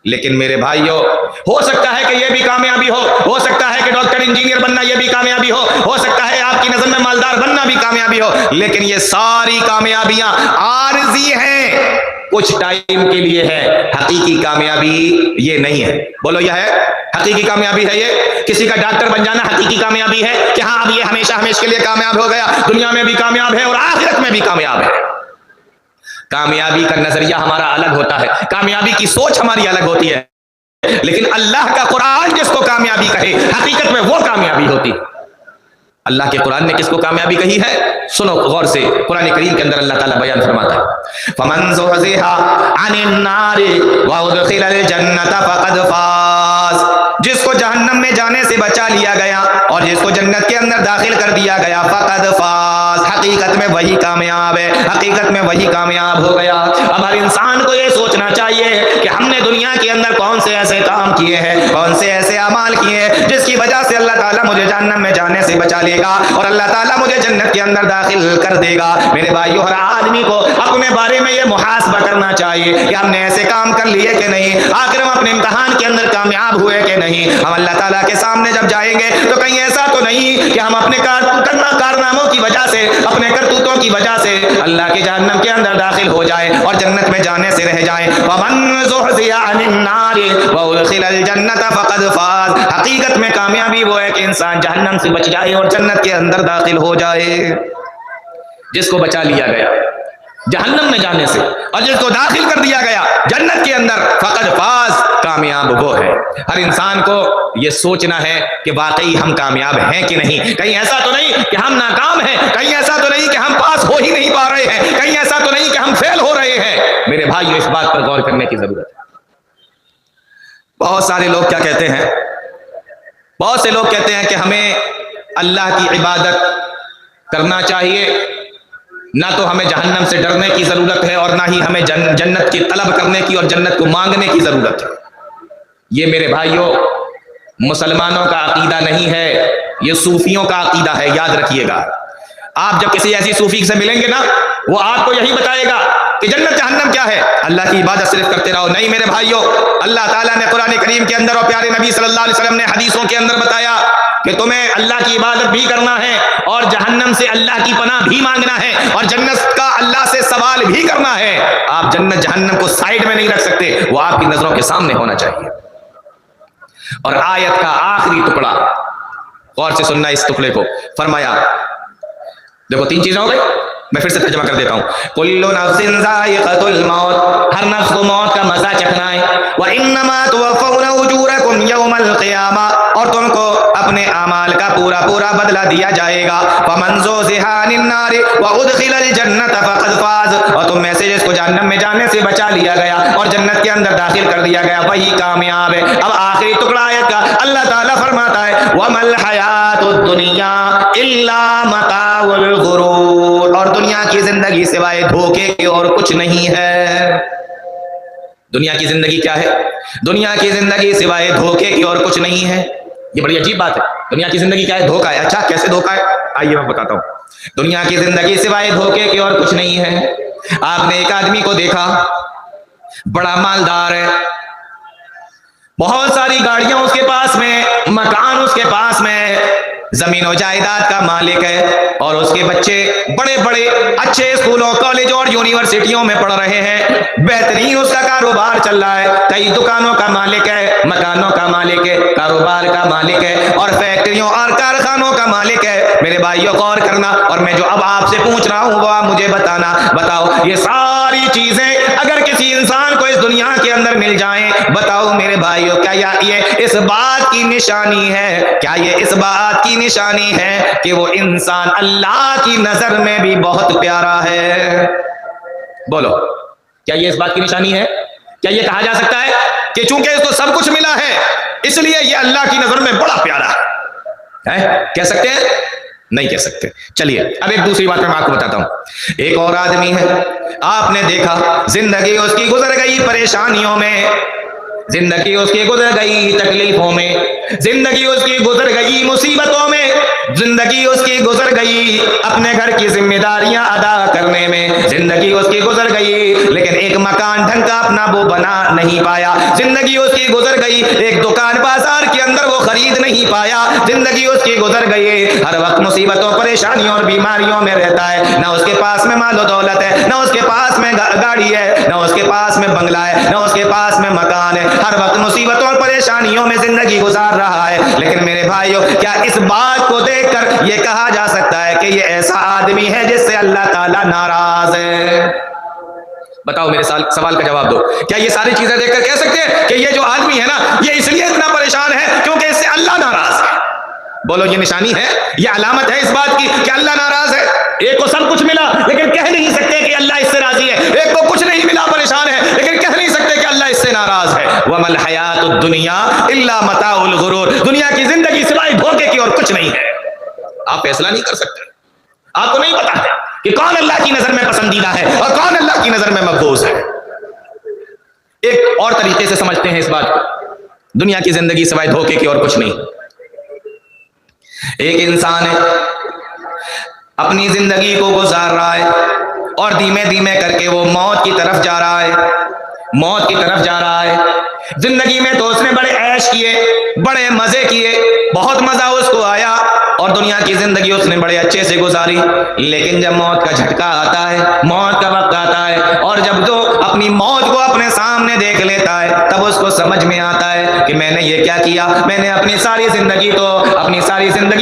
لیکن میرے بھائیو، ہو سکتا ہے کہ یہ بھی کامیابی ہو سکتا ہے کہ ڈاکٹر انجینئر بننا یہ بھی کامیابی ہو سکتا ہے آپ کی نظر میں مالدار بننا بھی کامیابی ہو، لیکن یہ ساری کامیابیاں عارضی ہیں، کچھ ٹائم کے لیے ہے. حقیقی کامیابی یہ نہیں ہے. بولو یہ ہے حقیقی کامیابی ہے؟ یہ کسی کا ڈاکٹر بن جانا حقیقی کامیابی ہے کہ ہاں اب یہ ہمیشہ ہمیشہ کے لیے کامیاب ہو گیا، دنیا میں بھی کامیاب ہے اور آخرت میں بھی کامیاب ہے. کامیابی کا نظریہ ہمارا الگ ہوتا ہے، کامیابی کی سوچ ہماری الگ ہوتی ہے، لیکن اللہ کا قرآن جس کو کامیابی کہے حقیقت میں وہ کامیابی ہوتی ہے. اللہ کے قرآن نے کس کو کامیابی کہی ہے؟ سنو غور سے، قرآن کریم کے اندر اللہ تعالیٰ بیان فرماتا ہے، فَمَنْ زُحْزِحَ عَنِ النَّارِ وَأُدْخِلَ الْجَنَّةَ فَقَدْ فَازَ، جس کو جہنم میں جانے سے بچا لیا گیا اور جس کو جنت کے اندر داخل کر دیا گیا، فَقَدْ فَازَ، حقیقت میں وہی کامیاب ہے، حقیقت میں وہی کامیاب ہو گیا. اب ہر انسان کو یہ سوچنا چاہیے کہ ہم نے دنیا کے اندر کون سے ایسے کام کیے ہیں، کون سے ایسے اعمال کیے ہیں جس کی وجہ سے اللہ تعالیٰ مجھے جہنم میں جانے سے بچا لے گا اور اللہ تعالیٰ مجھے جنت کے اندر داخل کر دے گا. میرے بھائیو، ہر آدمی کو اپنے بارے میں یہ محاسبہ کرنا چاہیے کہ ہم نے ایسے کام کر لیے کہ نہیں، آخر ہم اپنے امتحان کے اندر کامیاب ہوئے کہ نہیں. ہم اللہ تعالیٰ کے سامنے جب جائیں گے تو کہیں ایسا تو نہیں کہ ہم اپنے کارناموں کی وجہ سے، اپنے کرتوتوں کی وجہ سے اللہ کے جہنم کے اندر داخل ہو جائیں اور جنت میں جانے سے رہ جائیں. وَمَنْ زُحْزِحَ عَنِ النَّارِ وَأُدْخِلَ الْجَنَّةَ فَقَدْ فَازَ، حقیقت میں کامیابی وہ ہے کہ انسان جہنم سے بچ جائے اور جنت کے اندر داخل ہو جائے. جس کو بچا لیا گیا جہنم میں جانے سے اور جس کو داخل کر دیا گیا جنت کے اندر، فقد فاز، کامیاب وہ ہے. ہر انسان کو یہ سوچنا ہے کہ واقعی ہم کامیاب ہیں کہ نہیں. کہیں ایسا تو نہیں کہ ہم ناکام ہیں، کہیں ایسا تو نہیں کہ ہم پاس ہو ہی نہیں پا رہے ہیں، کہیں ایسا تو نہیں کہ ہم فیل ہو رہے ہیں. میرے بھائیو، اس بات پر غور کرنے کی ضرورت ہے. بہت سارے لوگ کیا کہتے ہیں، بہت سے لوگ کہتے ہیں کہ ہمیں اللہ کی عبادت کرنا چاہیے، نہ تو ہمیں جہنم سے ڈرنے کی ضرورت ہے اور نہ ہی ہمیں جنت کی طلب کرنے کی اور جنت کو مانگنے کی ضرورت ہے. یہ میرے بھائیوں مسلمانوں کا عقیدہ نہیں ہے، یہ صوفیوں کا عقیدہ ہے. یاد رکھیے گا، آپ جب کسی ایسی صوفی سے ملیں گے نا، وہ آپ کو یہی بتائے گا کہ جنت جہنم کیا ہے، اللہ کی عبادت صرف کرتے رہو. نہیں میرے بھائیوں، اللہ تعالیٰ نے قرآن کریم کے اندر اور پیارے نبی صلی اللہ علیہ وسلم نے حدیثوں کے اندر بتایا کہ تمہیں اللہ کی عبادت بھی کرنا ہے اور جہنم سے اللہ کی پناہ بھی مانگنا ہے اور جنت کا اللہ سے سوال بھی کرنا ہے. آپ جنت جہنم کو سائیڈ میں نہیں رکھ سکتے، وہ آپ کی نظروں کے سامنے ہونا چاہیے. اور آیت کا آخری ٹکڑا، غور سے سننا اس ٹکڑے کو، فرمایا دیکھو 3 چیزیں ہو گئی، میں پھر سے ترجمہ کر دیتا ہوں. کل نفس ذائقۃ الموت، ہر نفس کو موت کا مزہ چکھنا ہے. وانما توفون اجورکم یوم القیامہ، اور تم کو اپنے اعمال کا پورا پورا بدلہ دیا جائے گا. فمن زحزح عن النار وادخل الجنۃ فقد فاز، اور تم میں سے جس کو جہنم میں جانے سے بچا لیا گیا اور جنت کے اندر داخل کر دیا گیا وہی کامیاب ہے. اب آخری ٹکڑا آیت کا اللہ تعالیٰ فرماتا ہے وما الحیات الدنیا الا متاع الغرور، اور دنیا کی زندگی سوائے دھوکے کے اور کچھ نہیں ہے. دنیا کی زندگی کیا ہے؟ دنیا کی زندگی سوائے دھوکے کی اور کچھ نہیں ہے. یہ بڑی عجیب بات ہے. دنیا کی زندگی کیا ہے؟ دھوکا ہے. اچھا کیسے دھوکا ہے؟ آئیے میں بتاتا ہوں. دنیا کی زندگی سوائے دھوکے کی اور کچھ نہیں ہے. آپ نے ایک آدمی کو دیکھا، بڑا مالدار ہے، بہت ساری گاڑیاں اس کے پاس میں، مکان اس کے پاس میں، زمین و جائیداد کا مالک ہے، اور اس کے بچے بڑے بڑے اچھے اسکولوں، کالجوں اور یونیورسٹیوں میں پڑھ رہے ہیں. بہترین اس کا کاروبار چل رہا ہے، کئی دکانوں کا مالک ہے، مکانوں کا مالک ہے، کاروبار کا مالک ہے اور فیکٹریوں اور کارخانوں کا مالک ہے. میرے بھائیوں غور کرنا، اور میں جو اب آپ سے پوچھ رہا ہوں وہ آپ مجھے بتانا. بتاؤ یہ ساری چیزیں اگر کسی انسان کو اس دنیا کے اندر مل جائیں، بتاؤ میرے بھائیوں کیا یہ اس بات کی نشانی ہے، کیا یہ اس بات کی نشانی ہے کہ وہ انسان اللہ کی نظر میں بھی بہت پیارا ہے؟ بولو کیا یہ اس بات کی نشانی ہے؟ کیا یہ کہا جا سکتا ہے کہ چونکہ اس کو سب کچھ ملا ہے اس لیے یہ اللہ کی نظر میں بڑا پیارا ہے؟ کہہ سکتے ہیں؟ نہیں کہہ سکتے. چلیے اب ایک دوسری بات میں آپ کو بتاتا ہوں. ایک اور آدمی ہے، آپ نے دیکھا زندگی اس کی گزر گئی پریشانیوں میں، زندگی اس کی گزر گئی تکلیفوں میں، زندگی اس کی گزر گئی مصیبتوں میں، زندگی اس کی گزر گئی اپنے گھر کی ذمہ داریاں ادا کرنے میں، زندگی اس کی گزر گئی لیکن ایک مکان ڈھنگ کا اپنا وہ بنا نہیں پایا، زندگی اس کی گزر گئی ایک دکان بازار کے اندر وہ خرید نہیں پایا، زندگی اس کی گزر گئی ہر وقت مصیبتوں پریشانیوں اور بیماریوں میں رہتا ہے. نہ اس کے پاس میں مال و دولت ہے، نہ اس کے پاس میں گاڑی ہے، نہ اس کے پاس میں بنگلہ ہے، نہ اس کے پاس میں مکان ہے، ہر وقت مصیبتوں اور پریشانیوں میں زندگی گزار رہا ہے. لیکن میرے بھائیوں کیا اس بات کو دیکھ کر یہ کہا جا سکتا ہے کہ یہ ایسا آدمی ہے جس سے اللہ تعالیٰ ناراض ہے؟ بتاؤ میرے سوال کا جواب دو. کیا یہ ساری چیزیں دیکھ کر کہہ سکتے ہیں کہ یہ جو آدمی ہے نا یہ اس لیے اتنا پریشان ہے کیونکہ اس سے اللہ ناراض ہے؟ بولو یہ نشانی ہے، یہ علامت ہے اس بات کی کہ اللہ ناراض ہے. ایک کو سب کچھ ملا لیکن کہہ نہیں سکتے کہ اللہ اس سے راضی ہے، ایک کو کچھ نہیں ملا پریشان ہے لیکن کہہ نہیں سکتے کہ اللہ اس سے ناراض ہے. وَمَا الْحَيَاةُ الدُّنْيَا إِلَّا مَتَاعُ الْغُرُورِ، دنیا کی زندگی سوائے دھوکے کی اور کچھ نہیں ہے. آپ فیصلہ نہیں کر سکتے، آپ کو نہیں پتا ہے کہ کون اللہ کی نظر میں پسندیدہ ہے اور کون اللہ کی نظر میں مقبوض ہے. ایک اور طریقے سے سمجھتے ہیں اس بات کو، دنیا کی زندگی سوائے دھوکے کی اور کچھ نہیں. ایک انسان ہے اپنی زندگی کو گزار رہا ہے اور دھیمے دھیمے کر کے وہ موت کی طرف جا رہا ہے، موت کی طرف جا رہا ہے. زندگی میں تو اس نے بڑے عیش کیے، بڑے مزے کیے، بہت مزہ اس کو آیا اور دنیا کی زندگی اس نے بڑے اچھے سے گزاری. لیکن جب موت کا جھٹکا آتا ہے، موت کا وقت آتا ہے اور جب جو اپنی موت کو اپنے سامنے دیکھ لیتا ہے تب اس کو سمجھ میں آتا ہے کہ میں نے یہ کیا کیا، میں نے اپنی ساری زندگی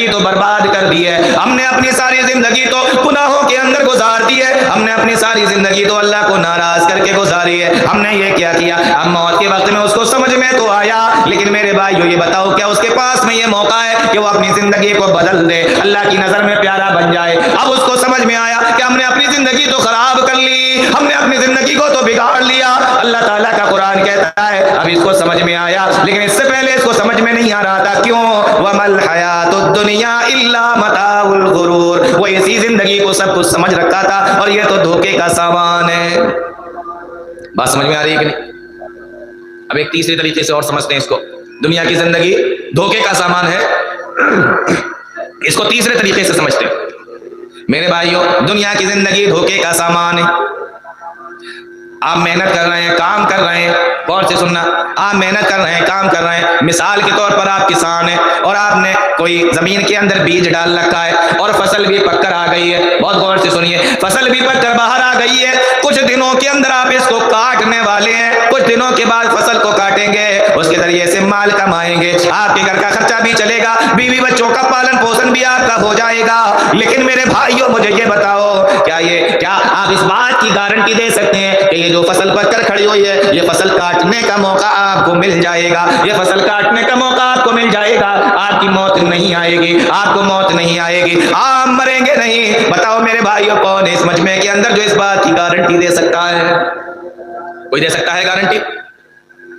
تو برباد کر دی ہے، ہم نے اپنی ساری زندگی تو گناہوں کے اندر گزار دی ہے، ہم نے اپنی ساری زندگی تو اللہ کو ناراض کر کے گزاری ہے، ہم نے یہ کیا کیا. اب موت کے وقت میں اس کو سمجھ میں تو آیا، لیکن میرے بھائیو یہ بتاؤ کیا اس کے پاس میں یہ موقع ہے کہ وہ اپنی زندگی کو بدل دے، اللہ کی نظر میں پیارا بن جائے؟ اب اس کو سمجھ میں آیا کہ ہم نے اپنی زندگی تو خراب کر لی، ہم نے اپنی زندگی کو تو بگاڑ لیا. اللہ تعالیٰ کا قرآن کہتا ہے اب اس کو سمجھ میں آیا، لیکن اس سے پہلے اس کو سمجھ میں نہیں آ رہا تھا. کیوں؟ وَمَا الْحَيَاةُ الدُّنْيَا إِلَّا مَتَاعُ الْغُرُورِ، وہ اسی زندگی کو سب کچھ سمجھ رکھا تھا اور یہ تو دھوکے کا سامان ہے. بات سمجھ میں آ رہی ہے کہ نہیں؟ اب ایک تیسرے طریقے سے اور سمجھتے ہیں اس کو. دنیا کی زندگی دھوکے کا سامان ہے، اس کو تیسرے طریقے سے سمجھتے ہیں. میرے بھائیوں دنیا کی زندگی دھوکے کا سامان ہے. آپ محنت کر رہے ہیں، کام کر رہے ہیں، غور سے سننا، آپ محنت کر رہے ہیں، کام کر رہے ہیں، مثال کے طور پر آپ کسان ہیں اور آپ نے کوئی زمین کے اندر بیج ڈال رکھا ہے اور فصل بھی پک کر آ گئی ہے، بہت غور سے سنیے، فصل بھی پک کر باہر آ گئی ہے، کچھ دنوں کے اندر آپ اس کو کاٹنے والے ہیں، کچھ دنوں کے بعد فصل کو کاٹیں گے، اس کے ذریعے سے مال کمائیں گے، آپ کے گھر کا خرچہ بھی چلے گا، بیوی بچوں کا پالن پوشن بھی آپ کا ہو جائے گا، لیکن میرے بھائیوں مجھے یہ بتاؤ، کیا آپ اس بات کی گارنٹی دے سکتے ہیں کہ یہ جو فصل پک کر کھڑی ہوئی ہے یہ فصل کاٹنے کا موقع آپ کو مل جائے گا، یہ فصل کاٹنے کا موقع آپ کو مل جائے گا، آپ کی موت نہیں آئے گی، آپ کو موت نہیں آئے گی، آپ مریں گے نہیں؟ بتاؤ میرے بھائیوں کون ہے اس مجمع کے اندر جو اس بات کی گارنٹی دے سکتا ہے؟ کوئی دے سکتا ہے گارنٹی؟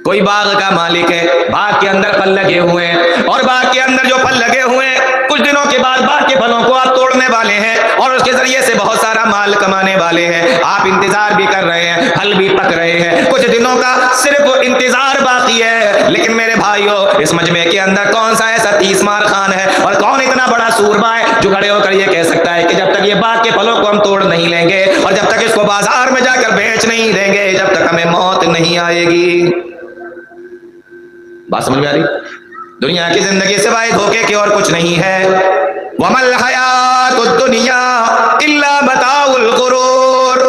کوئی باغ کا مالک ہے، باغ کے اندر پھل لگے ہوئے ہیں اور باغ کے اندر جو پھل لگے ہوئے ہیں کچھ دنوں کے بعد باغ کے پھلوں کو آپ توڑنے والے ہیں اور اس کے ذریعے سے بہت سارا مال کمانے والے ہیں، آپ انتظار بھی کر رہے ہیں، پھل بھی پک رہے ہیں، کچھ دنوں کا صرف انتظار باقی ہے، لیکن میرے بھائیوں اس مجمع کے اندر کون سا ایسا 30 مار خان ہے اور کون اتنا بڑا سوربا ہے جو کھڑے ہو کر یہ کہہ سکتا ہے کہ جب تک یہ باغ کے پھلوں کو ہم توڑ نہیں لیں گے اور جب تک اس کو بازار میں جا کر بیچ نہیں دیں گے جب تک ہمیں موت نہیں آئے گی؟ بات سمجھ میں آ رہی؟ دنیا کی زندگی سوائے دھوکے کے اور کچھ نہیں ہے، وَمَا الْحَيَاةُ الدُّنْيَا إِلَّا مَتَاعُ الْغُرُورِ۔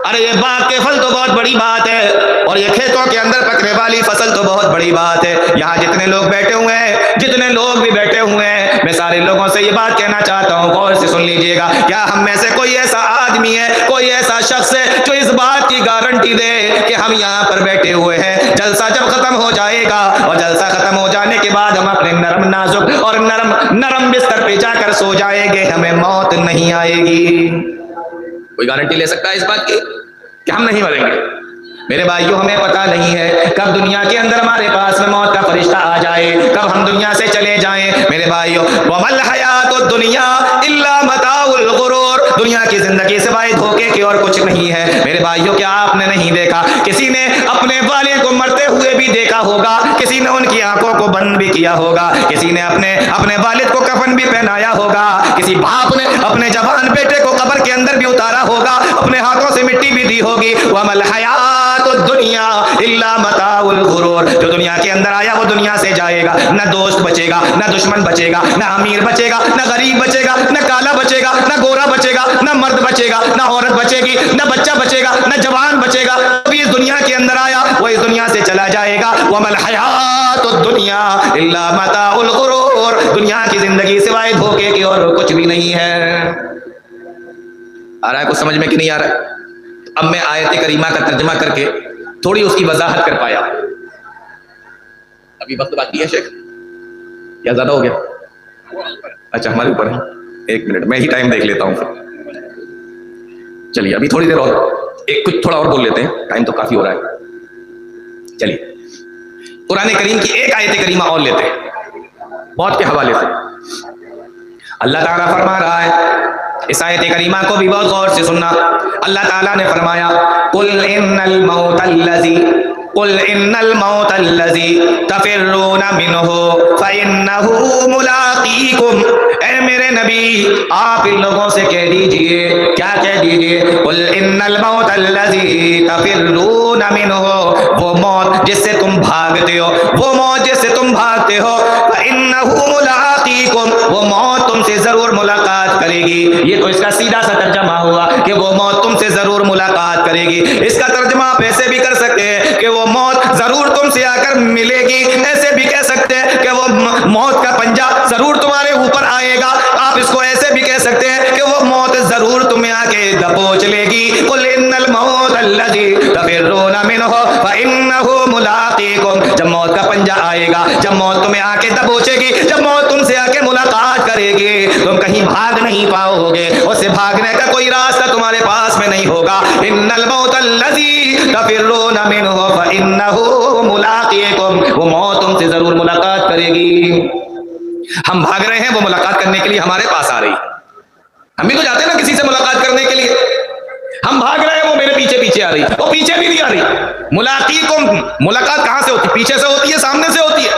ارے یہ باغ کے پھل تو بہت بڑی بات ہے اور یہ کھیتوں کے اندر پکنے والی فصل تو بہت بڑی بات ہے، یہاں جتنے لوگ بیٹھے ہوئے ہیں، جتنے لوگ بھی بیٹھے ہوئے ہیں، میں سارے لوگوں سے یہ بات کہنا چاہتا ہوں، غور سے سن لیجئے گا، کیا ہم میں سے کوئی ایسا آدمی ہے، کوئی ایسا شخص ہے جو اس بات کی گارنٹی دے کہ ہم یہاں پر بیٹھے ہوئے ہیں، جلسہ جب ختم ہو جائے گا اور جلسہ ختم ہو جانے کے بعد ہم اپنے نرم نازک اور نرم بستر پہ جا کر سو جائیں گے، ہمیں موت نہیں آئے گی؟ کوئی گارنٹی لے سکتا ہے اس بات کی کہ ہم نہیں مریں گے؟ میرے بھائیوں ہمیں پتہ نہیں ہے کب دنیا کے اندر ہمارے پاس میں موت کا فرشتہ آ جائے، کب ہم دنیا سے چلے جائیں۔ میرے بھائیوں وَمَا الْحَيَاةُ الدُّنْيَا إِلَّا مَتَاعُ الْغُرُورِ، دنیا کی زندگی سوائے دھوکے کے اور کچھ نہیں ہے۔ میرے بھائیوں کیا آپ نے نہیں دیکھا کسی نے اپنے والد کو مرتے ہوئے بھی دیکھا ہوگا، کسی نے ان کی آنکھوں کو بند بھی کیا ہوگا، کسی نے اپنے والد کو کفن بھی پہنایا ہوگا، کسی باپ نے اپنے جوان بیٹے کو قبر کے اندر بھی اتارا ہوگا، اپنے ہاتھوں سے مٹی بھی دی ہوگی۔ وَمَا الْحَيَاةُ الدُّنْيَا إِلَّا مَتَاعُ الْغُرُورِ، جو دنیا کے اندر آیا وہ دنیا سے جائے گا، نہ دوست بچے گا، نہ دشمن بچے گا، نہ امیر بچے گا، نہ غریب بچے گا، نہ کالا بچے گا، نہ گورا بچے گا، نہ مرد بچے گا، نہ عورت بچے گی، نہ بچہ بچے گا، نہ جوان بچے گا، ابھی اس دنیا کے اندر آیا وہ اس دنیا سے چلا جائے گا۔ وَمَا الْحَيَاةُ الدُّنْيَا إِلَّا مَتَاعُ الْغُرُورِ، دنیا کی زندگی سوائے دھوکے کی اور کچھ بھی نہیں ہے۔ آ رہا ہے کچھ سمجھ میں کہ نہیں آ رہا ہے؟ اب میں آیت کریمہ کا ترجمہ کر کے تھوڑی اس کی وضاحت کر پایا۔ ابھی وقت باقی ہے شیخ؟ کیا زیادہ ہو گیا؟ اچھا ہمارے اوپر ہے، ایک منٹ میں ہی ٹائم دیکھ لیتا ہوں پھر۔ چلیے ابھی تھوڑی دیر اور کچھ تھوڑا اور بول لیتے ہیں، ٹائم تو کافی ہو رہا ہے۔ چلیے قرآن کریم کی ایک آیت کریمہ اور لیتے ہیں موت کے حوالے سے۔ اللہ تعالیٰ فرما رہا ہے، اس آیت کریمہ کو بھی بہت غور سے سننا۔ اللہ تعالیٰ نے فرمایا قُلْ إِنَّ الْمَوْتَ الَّذِي تَفِرُّونَ مِنْهُ فَإِنَّهُ مُلَاقِيكُمْ، اے میرے نبی آپ ان لوگوں سے کہہ دیجئے، کیا کہہ دیجئے؟ قُلْ إِنَّ الْمَوْتَ الَّذِي تَفِرُّونَ مِنْهُ، وہ موت جس سے تم بھاگتے ہو، وہ موت جس سے تم بھاگتے ہو، فَإِنَّهُ مُلَاقِيكُمْ، وہ موت تم سے ضرور ملاقات کرے گی۔ یہ تو اس کا سیدھا سا ترجمہ ہوا کہ وہ موت تم سے ضرور ملاقات کرے گی۔ اس کا ترجمہ آپ ایسے بھی کر سکتے ہیں کہ وہ موت ضرور تم سے آ کر ملے گی، ایسے بھی کہہ سکتے ہیں کہ وہ موت کا پنجہ ضرور تمہارے اوپر آئے گا۔ آپ اس کو ایسے بھی کہہ سکتے ہیں کہ وہ موت ضرور تمہیں آ کے دبوچ لے گی۔ قُلْ إِنَّ الْمَوْتَ الَّذِي تَفِرُّونَ مِنْهُ فَإِنَّهُ مُلَاقِيكُمْ، جب موت کا پنجہ آئے گا، جب موت تمہیں آ کے دبوچے گی، جب موت تم سے آ کے ملاقات کرے گی، تم کہیں بھاگ نہیں پاؤ گے، اس سے بھاگنے کا کوئی راستہ تمہارے پاس میں نہیں ہوگا۔ ان الموت الذی تفرون منہ فانہ ملاقیکم، وہ موت تم سے ضرور ملاقات کرے گی۔ ہم بھاگ رہے ہیں، وہ ملاقات کرنے کے لیے ہمارے پاس آ رہی ہے۔ ہم بھی تو جاتے ہیں نا کسی سے ملاقات کرنے کے لیے، ہم بھاگ رہے ہیں، وہ میرے پیچھے پیچھے آ رہی ہے، وہ پیچھے بھی نہیں آ رہی۔ ملاقیکم، ملاقات کہاں سے ہوتی ہے؟ پیچھے سے ہوتی ہے، سامنے سے ہوتی ہے؟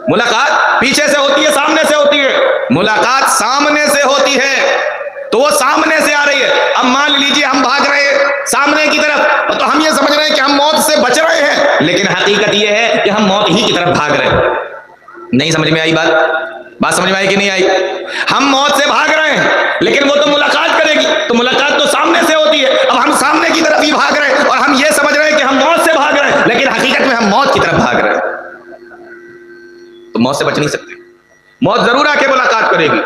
ملاقات پیچھے سے ہوتی ہے، سامنے سے ہوتی ہے؟ ملاقات سامنے سے ہوتی ہے، تو وہ سامنے سے آ رہی ہے۔ اب مان لیجیے ہم بھاگ رہے ہیں سامنے کی طرف، تو اب ہم یہ سمجھ رہے ہیں کہ ہم موت سے بچ رہے ہیں، لیکن حقیقت یہ ہے کہ ہم موت ہی کی طرف بھاگ رہے ہیں۔ نہیں سمجھ میں آئی بات سمجھ میں آئی کہ نہیں آئی؟ ہم موت سے بھاگ رہے ہیں، لیکن وہ تو ملاقات کرے گی، تو ملاقات تو سامنے سے ہوتی ہے، اب ہم سامنے کی طرف ہی بھاگ رہے ہیں اور ہم یہ سمجھ رہے ہیں کہ ہم موت سے بھاگ رہے ہیں، لیکن حقیقت میں ہم موت کی طرف بھاگ رہے ہیں۔ تو موت سے بچ نہیں سکتے، موت ضرور آ کے ملاقات کرے گی۔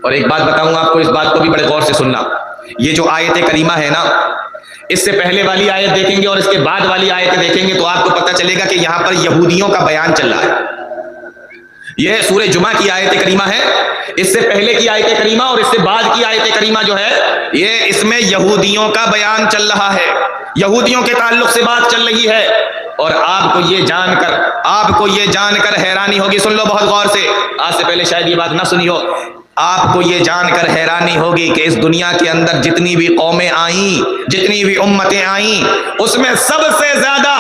اور ایک بات بتاؤں آپ کو، اس بات کو بھی بڑے غور سے سننا، یہ جو آیت کریمہ ہے نا، اس سے پہلے والی آیت دیکھیں گے اور اس کے بعد والی آیت دیکھیں گے تو آپ کو پتہ چلے گا کہ یہاں پر یہودیوں کا بیان چل رہا ہے۔ یہ سورہ جمعہ کی آیت کریمہ ہے، اس سے پہلے کی آیت کریمہ اور اس سے بعد کی آیت کریمہ جو ہے، یہ اس میں یہودیوں کا بیان چل رہا ہے، یہودیوں کے تعلق سے بات چل رہی ہے۔ اور آپ کو یہ جان کر حیرانی ہوگی، سن لو بہت غور سے، آج سے پہلے شاید یہ بات نہ سنی ہو، آپ کو یہ جان کر حیرانی ہوگی کہ اس دنیا کے اندر جتنی بھی قومیں آئیں، جتنی بھی امتیں آئیں، اس میں سب سے زیادہ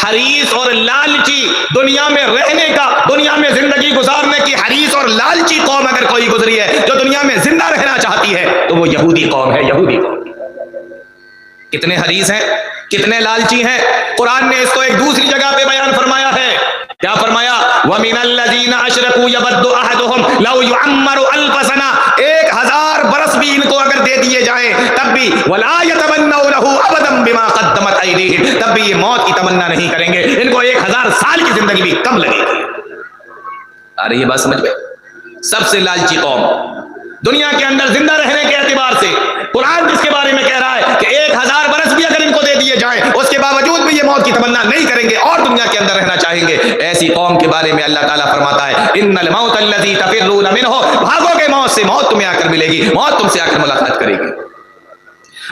حریص اور لالچی، دنیا میں رہنے کا، دنیا میں زندگی گزارنے کی حریص اور لالچی قوم اگر کوئی گزری ہے جو دنیا میں زندہ رہنا چاہتی ہے تو وہ یہودی قوم ہے، یہودی قوم۔ کتنے حریص ہیں، کتنے لالچی ہیں، قرآن نے اس کو ایک دوسری جگہ پہ بیان فرمایا ہے، کیا فرمایا؟ وَمِنَ الَّذِينَ أَشْرَكُوا يَوَدُّ أَحَدُهُمْ لَوْ يُعَمَّرُ أَلْفَ سَنَةٍ، 1000 برس بھی ان کو اگر دے دیے جائیں تب بھی وَلَا يَتَمَنَّوْنَهُ أَبَدًا بِمَا قَدَّمَتْ أَيْدِيهِمْ، تب بھی یہ موت کی تمنا نہیں کریں گے، ان کو 1000 سال کی زندگی بھی کم لگے گی۔ آ رہی ہے بات سمجھ میں؟ سب سے لالچی قوم دنیا کے اندر زندہ رہنے کے اعتبار سے، قرآن جس کے بارے میں کہہ رہا ہے کہ 1000 برس بھی اگر ان کو دے دیے جائیں اس کے باوجود بھی یہ موت کی تمنا نہیں کریں گے اور دنیا کے اندر رہنا چاہیں گے، ایسی قوم کے بارے میں اللہ تعالیٰ فرماتا ہے ان الموت الذی تفرون منہ، بھاگو گے موت سے، موت تمہیں آ کر ملے گی، موت تم سے آ کر ملاقات کرے گی۔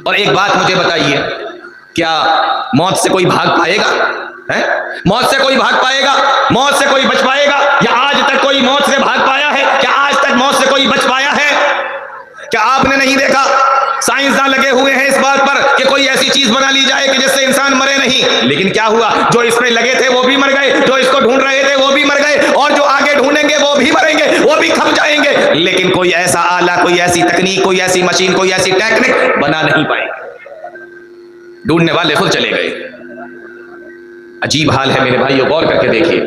اور ایک بات مجھے بتائیے، کیا موت سے کوئی بھاگ پائے گا؟ موت سے کوئی بھاگ پائے گا؟ موت سے کوئی بچ پائے گا؟ یا آج تک کوئی موت سے بھاگ پایا ہے؟ کیا آج تک موت سے کوئی بچ پایا ہے؟ کیا آپ نے نہیں دیکھا سائنسداں لگے ہوئے ہیں اس بات پر کہ کوئی ایسی چیز بنا لی جائے کہ جس سے انسان مرے نہیں، لیکن کیا ہوا؟ جو اس میں لگے تھے وہ بھی مر گئے، جو اس کو ڈھونڈ رہے تھے وہ بھی مر گئے، اور جو آگے ڈھونڈیں گے وہ بھی مریں گے، وہ بھی کھپ جائیں گے، لیکن کوئی ایسا آلہ، کوئی ایسی تکنیک، کوئی ایسی مشین، کوئی ایسی ٹیکنک بنا نہیں پائے، ڈھونڈنے والے خود چلے گئے۔ عجیب حال ہے میرے بھائیو، غور کر کے دیکھیے۔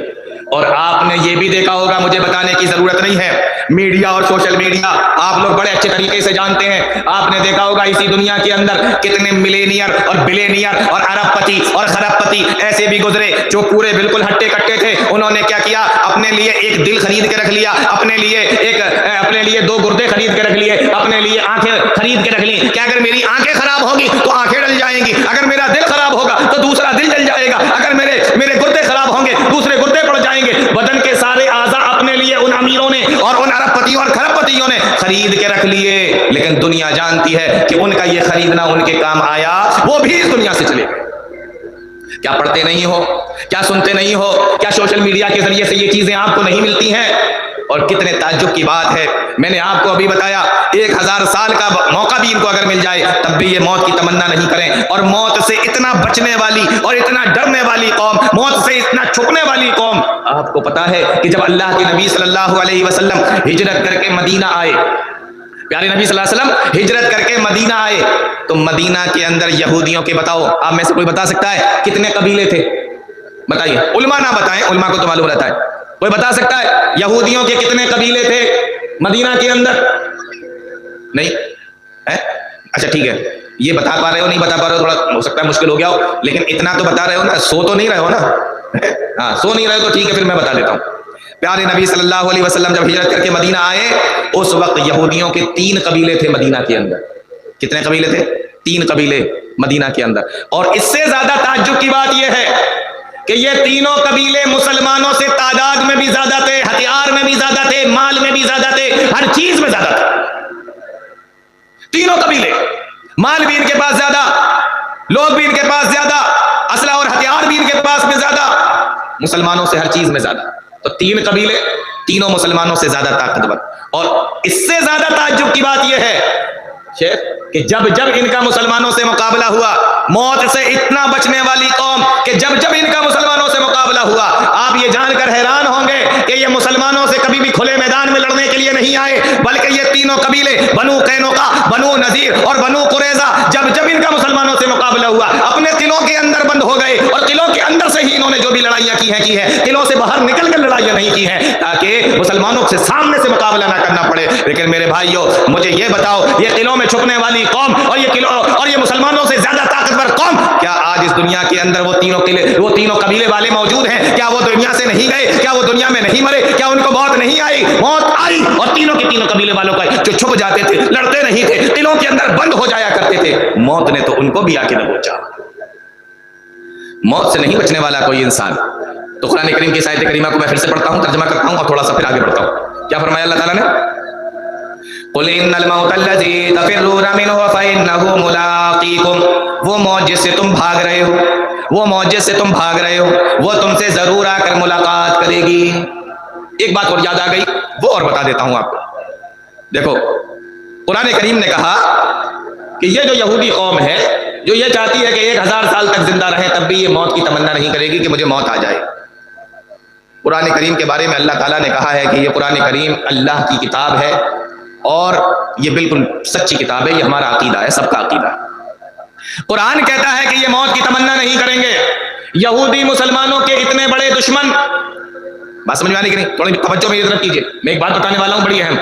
اور آپ نے یہ بھی دیکھا ہوگا، مجھے بتانے کی ضرورت نہیں ہے، میڈیا اور سوشل میڈیا آپ لوگ بڑے اچھے طریقے سے جانتے ہیں، آپ نے دیکھا ہوگا اسی دنیا کے اندر کتنے ملینئر اور بلینئر اور ارب پتی اور خرب پتی ایسے بھی گزرے جو پورے بالکل ہٹے کٹے تھے، انہوں نے کیا کیا؟ اپنے لیے ایک دل خرید کے رکھ لیا، اپنے لیے 2 گردے خرید کے رکھ لیے، اپنے لیے آنکھیں خرید کے رکھ لی کہ اگر میری آنکھیں خراب ہوگی تو آنکھیں ڈل جائیں گی، اگر میرا دل خراب ہوگا تو دوسرا دل جل جائے گا، اگر میرے گردے خراب ہوں گے دوسرے گردے پڑ جائیں گے۔ بدن کے سارے اعضاء اپنے لیے ان امیروں نے اور ان ارب پتیوں اور کھرب پتیوں نے خرید کے رکھ لیے، لیکن دنیا جانتی ہے کہ ان کا یہ خریدنا ان کے کام آیا، وہ بھی اس دنیا سے چلے گئے۔ کیا پڑھتے نہیں ہو؟ کیا سنتے نہیں ہو؟ کیا سوشل میڈیا کے ذریعے سے یہ چیزیں آپ کو نہیں ملتی ہیں؟ اور کتنے تعجب کی بات ہے، میں نے آپ کو ابھی بتایا 1000 سال کا موقع بھی ان کو اگر مل جائے تب بھی یہ موت کی تمنا نہیں کریں، اور موت سے اتنا بچنے والی اور اتنا ڈرنے والی قوم، موت سے اتنا چھپنے والی قوم، آپ کو پتا ہے کہ جب اللہ کے نبی صلی اللہ علیہ وسلم ہجرت کر کے مدینہ آئے، پیارے نبی صلی اللہ علیہ وسلم ہجرت کر کے مدینہ آئے تو مدینہ کے اندر یہودیوں کے، بتاؤ آپ میں سے کوئی بتا سکتا ہے کتنے قبیلے تھے؟ بتائیے، علماء نہ بتائیں، علماء کو تو معلوم رہتا ہے، کوئی بتا سکتا ہے یہودیوں کے کتنے قبیلے تھے مدینہ کے اندر؟ نہیں؟ اچھا ٹھیک ہے، یہ بتا پا رہے ہو نہیں بتا پا رہے ہو، تھوڑا ہو سکتا ہے مشکل ہو گیا ہو، لیکن اتنا تو بتا رہے ہو نا، سو تو نہیں رہے ہو نا؟ ہاں سو نہیں رہے تو ٹھیک ہے، پھر میں بتا دیتا ہوں۔ پیارے نبی صلی اللہ علیہ وسلم جب ہجرت کر کے مدینہ آئے اس وقت یہودیوں کے 3 قبیلے تھے مدینہ کے اندر۔ کتنے قبیلے تھے؟ 3 قبیلے مدینہ کے اندر، اور اس سے زیادہ تعجب کی بات یہ ہے کہ یہ تینوں قبیلے مسلمانوں سے تعداد میں بھی زیادہ تھے، ہتھیار میں بھی زیادہ تھے، مال میں بھی زیادہ تھے، ہر چیز میں زیادہ تھے۔ تینوں قبیلے، مال بھی ان کے پاس زیادہ، لوگ بھی ان کے پاس زیادہ، اسلحہ اور ہتھیار بھی ان کے پاس میں زیادہ، مسلمانوں سے ہر چیز میں زیادہ۔ تو 3 قبیلے، تینوں مسلمانوں سے زیادہ طاقتور، اور اس سے زیادہ تعجب کی بات یہ ہے شیخ کہ جب ان کا مسلمانوں سے مقابلہ ہوا، موت سے اتنا بچنے والی قوم کہ جب ان کا مسلمانوں سے مقابلہ ہوا، آپ یہ جان کر حیران ہوں گے کہ یہ مسلمانوں سے کبھی بھی کھلے میدان میں لڑنے کے لیے نہیں آئے، بلکہ یہ تینوں قبیلے بنو قینقاع، بنو نذیر اور بنو قریظہ، جب ان کا مسلمانوں سے مقابلہ ہوا، اپنے قلعوں کے اندر سے ہی انہوں نے جو بھی لڑائیاں کی ہیں قلعوں سے باہر نکل کر لڑائیاں نہیں کی ہیں تاکہ مسلمانوں سے سامنے سے مقابلہ نہ کرنا پڑے. لیکن میرے بھائیوں مجھے یہ بتاؤ, یہ قلعوں میں چھپنے والی قوم اور یہ مسلمانوں سے زیادہ طاقتور قوم, کیا آج اس دنیا کے اندر وہ تینوں قبیلے والے موجود ہیں؟ کیا وہ دنیا سے نہیں گئے؟ کیا وہ دنیا میں نہیں مرے؟ کیا ان کو موت نہیں آئی؟ موت آئی, اور تینوں کے تینوں قبیلے والوں کا جو چھپ جاتے تھے, لڑتے نہیں تھے, قلعوں کے اندر بند ہو جایا کرتے تھے, موت نے تو ان کو بھی آ کے دبوچا. موت سے نہیں بچنے والا کوئی انسان. تو قرآن کریم کی آیت کریمہ کو میں پھر سے پڑھتا ہوں, ترجمہ کرتا ہوں اور تھوڑا سا پھر آگے بڑھتا ہوں. کیا فرمایا اللہ تعالیٰ نے؟ قُلْ إِنَّ الْمَوْتَ الَّذِي تَفِرُّونَ مِنْهُ فَإِنَّهُ مُلَاقِيكُمْ, وہ موت جس سے تم بھاگ رہے ہو, وہ تم سے ضرور آ کر ملاقات کرے گی. ایک بات اور یاد آ گئی, وہ اور بتا دیتا ہوں آپ کو. دیکھو قرآن کریم نے کہا کہ یہ جو یہودی قوم ہے جو یہ چاہتی ہے کہ 1000 سال تک زندہ رہے تب بھی یہ موت کی تمنا نہیں کرے گی کہ مجھے موت آ جائے. قرآن کریم کے بارے میں اللہ تعالیٰ نے کہا ہے کہ یہ قرآن کریم اللہ کی کتاب ہے اور یہ بالکل سچی کتاب ہے, یہ ہمارا عقیدہ ہے, سب کا عقیدہ ہے. قرآن کہتا ہے کہ یہ موت کی تمنا نہیں کریں گے. یہودی مسلمانوں کے اتنے بڑے دشمن, بات سمجھ میں آنے کی نہیں, تھوڑی توجہ میری طرف کیجیے, میں ایک بات بتانے والا ہوں بڑی اہم.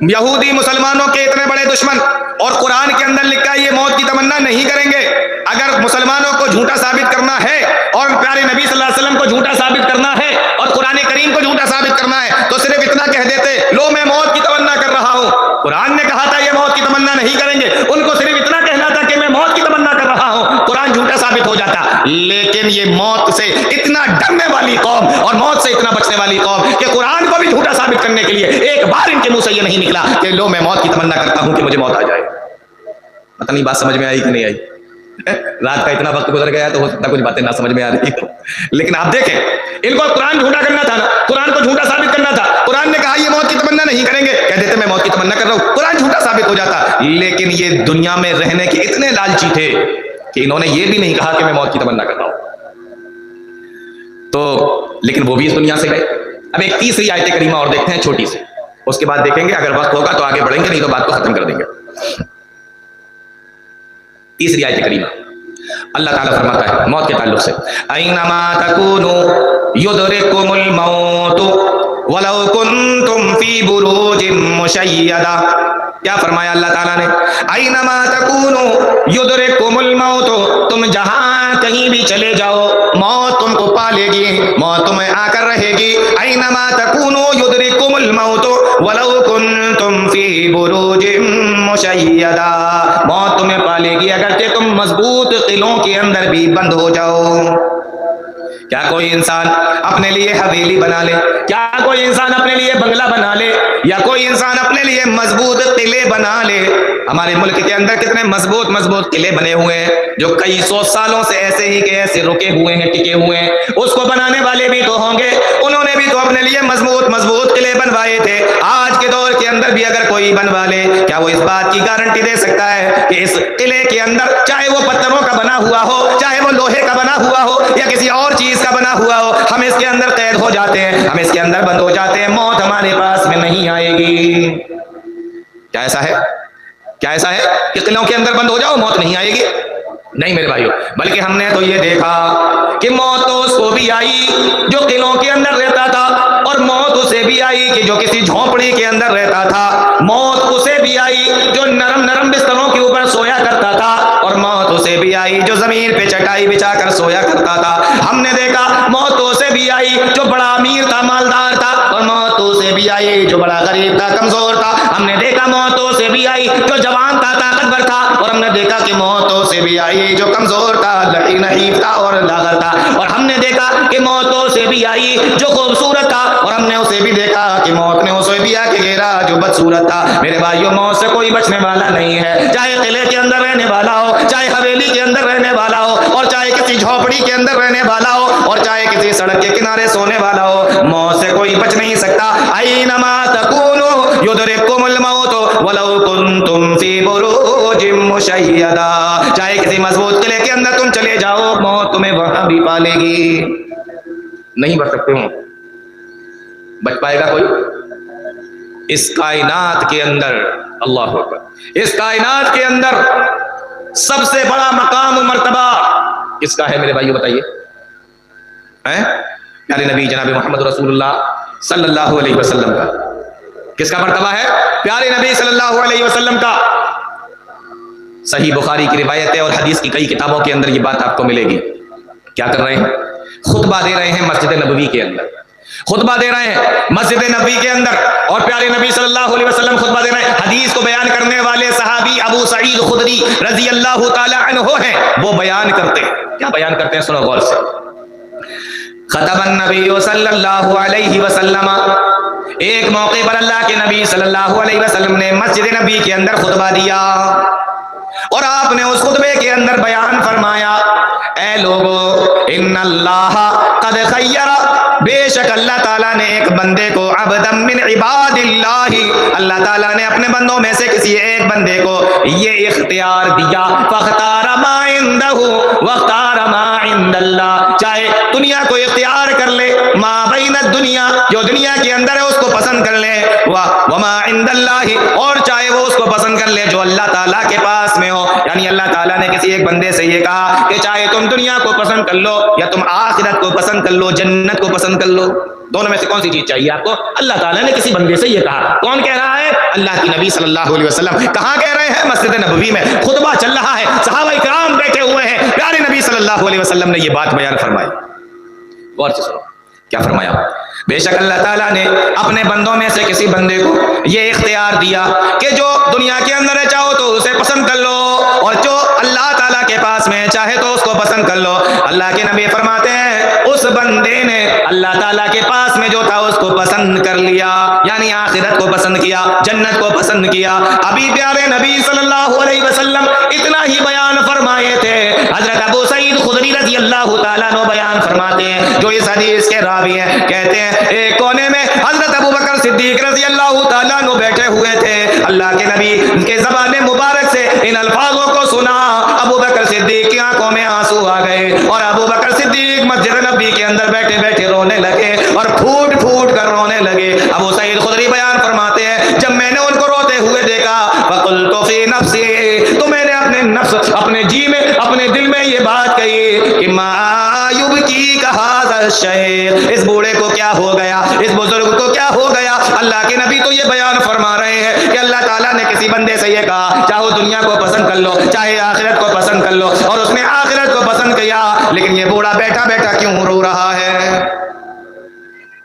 یہودی مسلمانوں کے اتنے بڑے دشمن, اور قرآن کے اندر لکھا ہے یہ موت کی تمنا نہیں کریں گے. اگر مسلمانوں کو جھوٹا ثابت کرنا ہے اور پیارے نبی صلی اللہ علیہ وسلم کو جھوٹا ثابت کرنا ہے اور قرآن کریم کو جھوٹا ثابت کرنا ہے تو صرف اتنا کہہ دیتے, لو میں موت کی تمنا کر رہا ہوں. قرآن نے کہا تھا یہ موت کی تمنا نہیں کریں گے, ان کو صرف اتنا کہنا تھا کہ میں موت کی تمنا کر رہا ہوں, قرآن جھوٹا ثابت ہو جاتا. لیکن یہ موت سے اتنا ڈرنے والی قوم اور موت سے اتنا بچنے والی قوم کہ قرآن کو بھی جھوٹا ثابت کرنے کے لیے ایک بار ان کے منہ سے یہ نہیں نکلا کہ لو میں موت کی تمنا کرتا ہوں کہ مجھے موت آ جائے. پتہ نہیں بات سمجھ میں آئی کہ نہیں آئی. رات کا اتنا وقت گزر گیا تو ہو سکتا کچھ باتیں نہ سمجھ میں آ رہی ہو, لیکن آپ دیکھیں ان کو قرآن جھوٹا کرنا تھا نا, قرآن کو جھوٹا ثابت کرنا تھا. قرآن نے کہا یہ موت کی تمنا نہیں کریں گے, کہہ دیتے میں موت کی تمنا کر رہا ہوں, قرآن جھوٹا ثابت ہو جاتا. لیکن یہ دنیا میں رہنے کے اتنے لالچی تھے کہ انہوں نے یہ بھی نہیں کہا کہ میں موت کی تمنا کر رہا ہوں. تو لیکن وہ بھی اس دنیا سے گئے. اب ایک تیسری آیت کریمہ اور دیکھتے ہیں چھوٹی سی, اس کے بعد دیکھیں گے اگر وقت ہوگا تو آگے بڑھیں گے, نہیں تو بات کو ختم کر دیں گے. تیسری آیت کریمہ اللہ تعالیٰ فرماتا ہے موت کے تعلق سے, اینما تکونوا یدرککم الموت ولو کنتم فی بروج مشیدہ. کیا فرمایا اللہ تعالیٰ نے؟ اینما تکونوا یدرککم الموت, تم جہاں کہیں بھی چلے جاؤ موت تم کو پا لے گی, موت تمہیں آ کر رہے گی. اینما تکونوا یدرککم الموت ولو کنتم فی بروج مشیدہ, موت تمہیں پا لے گی اگرچہ تم مضبوط قلعوں کے اندر بھی بند ہو جاؤ. کیا کوئی انسان اپنے لیے حویلی بنا لے, کیا کوئی انسان اپنے لیے بنگلہ بنا لے, یا کوئی انسان اپنے لیے مضبوط قلعے بنا لے؟ ہمارے ملک کے اندر کتنے مضبوط قلعے بنے ہوئے ہیں جو کئی 100 سالوں سے ایسے ہی کہ ایسے رکے ہوئے ہیں, ٹکے ہوئے ہیں. اس کو بنانے والے بھی تو ہوں گے, انہوں نے بھی تو اپنے لیے مضبوط قلعے بنوائے تھے. آج کے دور کے اندر بھی اگر کوئی بنوا لے, کیا وہ اس بات کی گارنٹی دے سکتا ہے کہ اس قلعے کے اندر چاہے وہ پتھروں کا بنا ہوا ہو, چاہے وہ لوہے کا بنا ہوا ہو یا کسی اور چیز کا بنا ہوا ہو, ہم اس کے اندر قید ہو جاتے ہیں, ہم اس کے اندر بند ہو جاتے ہیں, موت ہمارے پاس میں نہیں آئے گی؟ کیا ایسا ہے کہ قلعوں کے اندر بند ہو جاؤ موت نہیں آئے گی؟ نہیں میرے بھائیو, بلکہ ہم نے تو یہ دیکھا کہ موت تو اس کو بھی آئی جو قلعوں کے اندر رہتا تھا, اور موت اسے بھی آئی کہ جو کسی جھونپڑی کے اندر رہتا تھا, موت اسے بھی آئی جو نرم بستروں کے اوپر سویا کرتا تھا, اور موت اسے بھی آئی جو زمین پہ چٹائی بچھا کر سویا کرتا تھا. ہم نے دیکھا موت اسے بھی آئی جو بڑا امیر تھا, مالدار تھا, اور موت اسے بھی آئی جو بڑا غریب تھا, کمزور تھا. ہم نے دیکھا موت اسے بھی آئی جو جوان تھا, طاقتور تھا, اور ہم نے دیکھا کہ موت اسے بھی آئی جو کمزور تھا, نحیف تھا اور لاغر تھا. اور ہم نے دیکھا کہ موت اسے بھی آئی جو خوبصورت تھا, اور ہم نے اسے بھی دیکھا کہ موت نے اسے بھی آ کے گھیرا جو بدصورت تھا. میرے بھائیوں موت سے کوئی بچنے والا نہیں ہے, چاہے قلعے کے اندر رہنے والا ہو, چاہے حویلی کے اندر رہنے والا ہو, اور چاہے کسی جھونپڑی کے اندر رہنے والا ہو, اور چاہے کسی سڑک کے کنارے سونے والا ہو, موت سے کوئی بچ نہیں سکتا. اینما تکونوا یدرککم الموت ولو کنتم فی بروج مشیدہ, چاہے کسی مضبوط قلعے کے اندر تم چلے جاؤ موت تمہیں وہاں بھی پالے گی. نہیں بچ سکتے ہوں, بچ پائے گا کوئی؟ اس کائنات کے اندر, اللہ اکبر, اس کائنات کے اندر سب سے بڑا مقام و مرتبہ کس کا ہے میرے بھائیو بتائیے؟ پیارے نبی جناب محمد رسول اللہ صلی اللہ علیہ وسلم کا کس کا مرتبہ ہے؟ پیارے نبی صلی اللہ علیہ وسلم کا۔ صحیح بخاری کی روایت ہے اور حدیث کی کئی کتابوں کے اندر یہ بات آپ کو ملے گی۔ کیا کر رہے ہیں؟ خطبہ دے رہے ہیں مسجد نبوی کے اندر، خطبہ دے رہے ہیں مسجد نبوی کے اندر، اور پیارے نبی صلی اللہ علیہ وسلم خطبہ دے رہے ہیں۔ حدیث کو بیان کرنے والے صحابی ابو سعید خدری رضی اللہ تعالی عنہ ہیں، وہ بیان کرتے ہیں، کیا بیان کرتے ہیں؟ سنو غور سے۔ خطب النبی صلی اللہ علیہ وسلم، ایک موقع پر اللہ کے نبی صلی اللہ علیہ وسلم نے مسجد نبی کے اندر خطبہ دیا، اور آپ نے اس خطبے کے اندر بیان فرمایا، اے لوگو ان اللہ قد خیر، بے شک اللہ تعالیٰ نے ایک بندے کو عبدا من عباد اللہ تعالیٰ نے اپنے بندوں میں سے کسی ایک بندے کو یہ اختیار دیا، فاختار ما عنده واختار ما عند اللہ، چاہے دنیا کو اختیار کر لے، ما بین الدنیا، جو دنیا کے اندر ہے اس کو پسند کر لے، وما عند اللہ، اور چاہے وہ اس کو پسند کر لے جو اللہ تعالیٰ کے پاس میں ہو۔ یعنی اللہ تعالیٰ نے کسی ایک بندے سے یہ کہا کہ چاہے تم دنیا کو پسند کر لو یا تم آخرت کو پسند کر لو، جنت کو پسند کر لو، دونوں میں سے کون سی چیز چاہیے آپ کو؟ اللہ تعالیٰ نے کسی بندے سے یہ کہا۔ کون کہہ رہا ہے؟ اللہ کی نبی صلی اللہ علیہ وسلم۔ کہاں کہہ رہے ہیں؟ مسجد نبوی میں خطبہ چل رہا ہے، صحابہ کرام بیٹھے ہوئے ہیں، پیارے نبی صلی اللہ علیہ وسلم نے یہ بات بیان فرمائی۔ غور سے سنو کیا فرمایا؟ بے شک اللہ تعالیٰ نے اپنے بندوں میں سے کسی بندے کو یہ اختیار دیا کہ جو دنیا کے اندر ہے چاہو تو اسے پسند کر لو، اور جو اللہ تعالیٰ کے پاس میں چاہے تو اس کو پسند کر لو۔ اللہ کے نبی فرماتے ہیں اس بندے نے اللہ تعالیٰ کے پاس میں جو تھا اس کو پسند کر لیا، یعنی آخرت کو پسند کیا، جنت کو پسند کیا۔ ابھی پیارے نبی صلی اللہ علیہ وسلم اتنا ہی بیان فرمائے تھے، حضرت ابو سعید خدری رضی اللہ تعالیٰ عنہ بیان فرماتے ہیں، جو اس حدیث کے راوی ہیں، کہتے ہیں ایک کونے میں حضرت ابو بکر صدیق رضی اللہ تعالیٰ عنہ بیٹھے ہوئے تھے، اللہ کے نبی کے زبان مبارک سے ان الفاظوں کو سنا، ابو بکر صدیق کی آنکھوں میں آنسو آ گئے، اور ابو بکر صدیق مسجد نبی کے اندر بیٹھے بیٹھے رونے لگے اور پھوٹ پھوٹ کر رونے لگے۔ ابو سعید خدری بیان فرماتے ہیں جب میں نے ان کو روتے ہوئے دیکھا، فقلت فی نفسی، تو میں نے اپنے نفس، اپنے جی میں، اپنے دل میں یہ بات کہی کہ ما یبکی ھذا الشیخ، اس بوڑھے کو کیا ہو گیا، اس بزرگ کو کیا ہو گیا۔ اللہ کے نبی تو یہ بیان فرما رہے ہیں کہ اللہ تعالیٰ نے کسی بندے سے یہ کہا چاہو دنیا کو پسند کر لو چاہے آخرت کو پسند کر لو، اور اس نے آخرت کو پسند کیا، لیکن یہ بوڑھا بیٹھا بیٹھا کیوں رو رہا ہے؟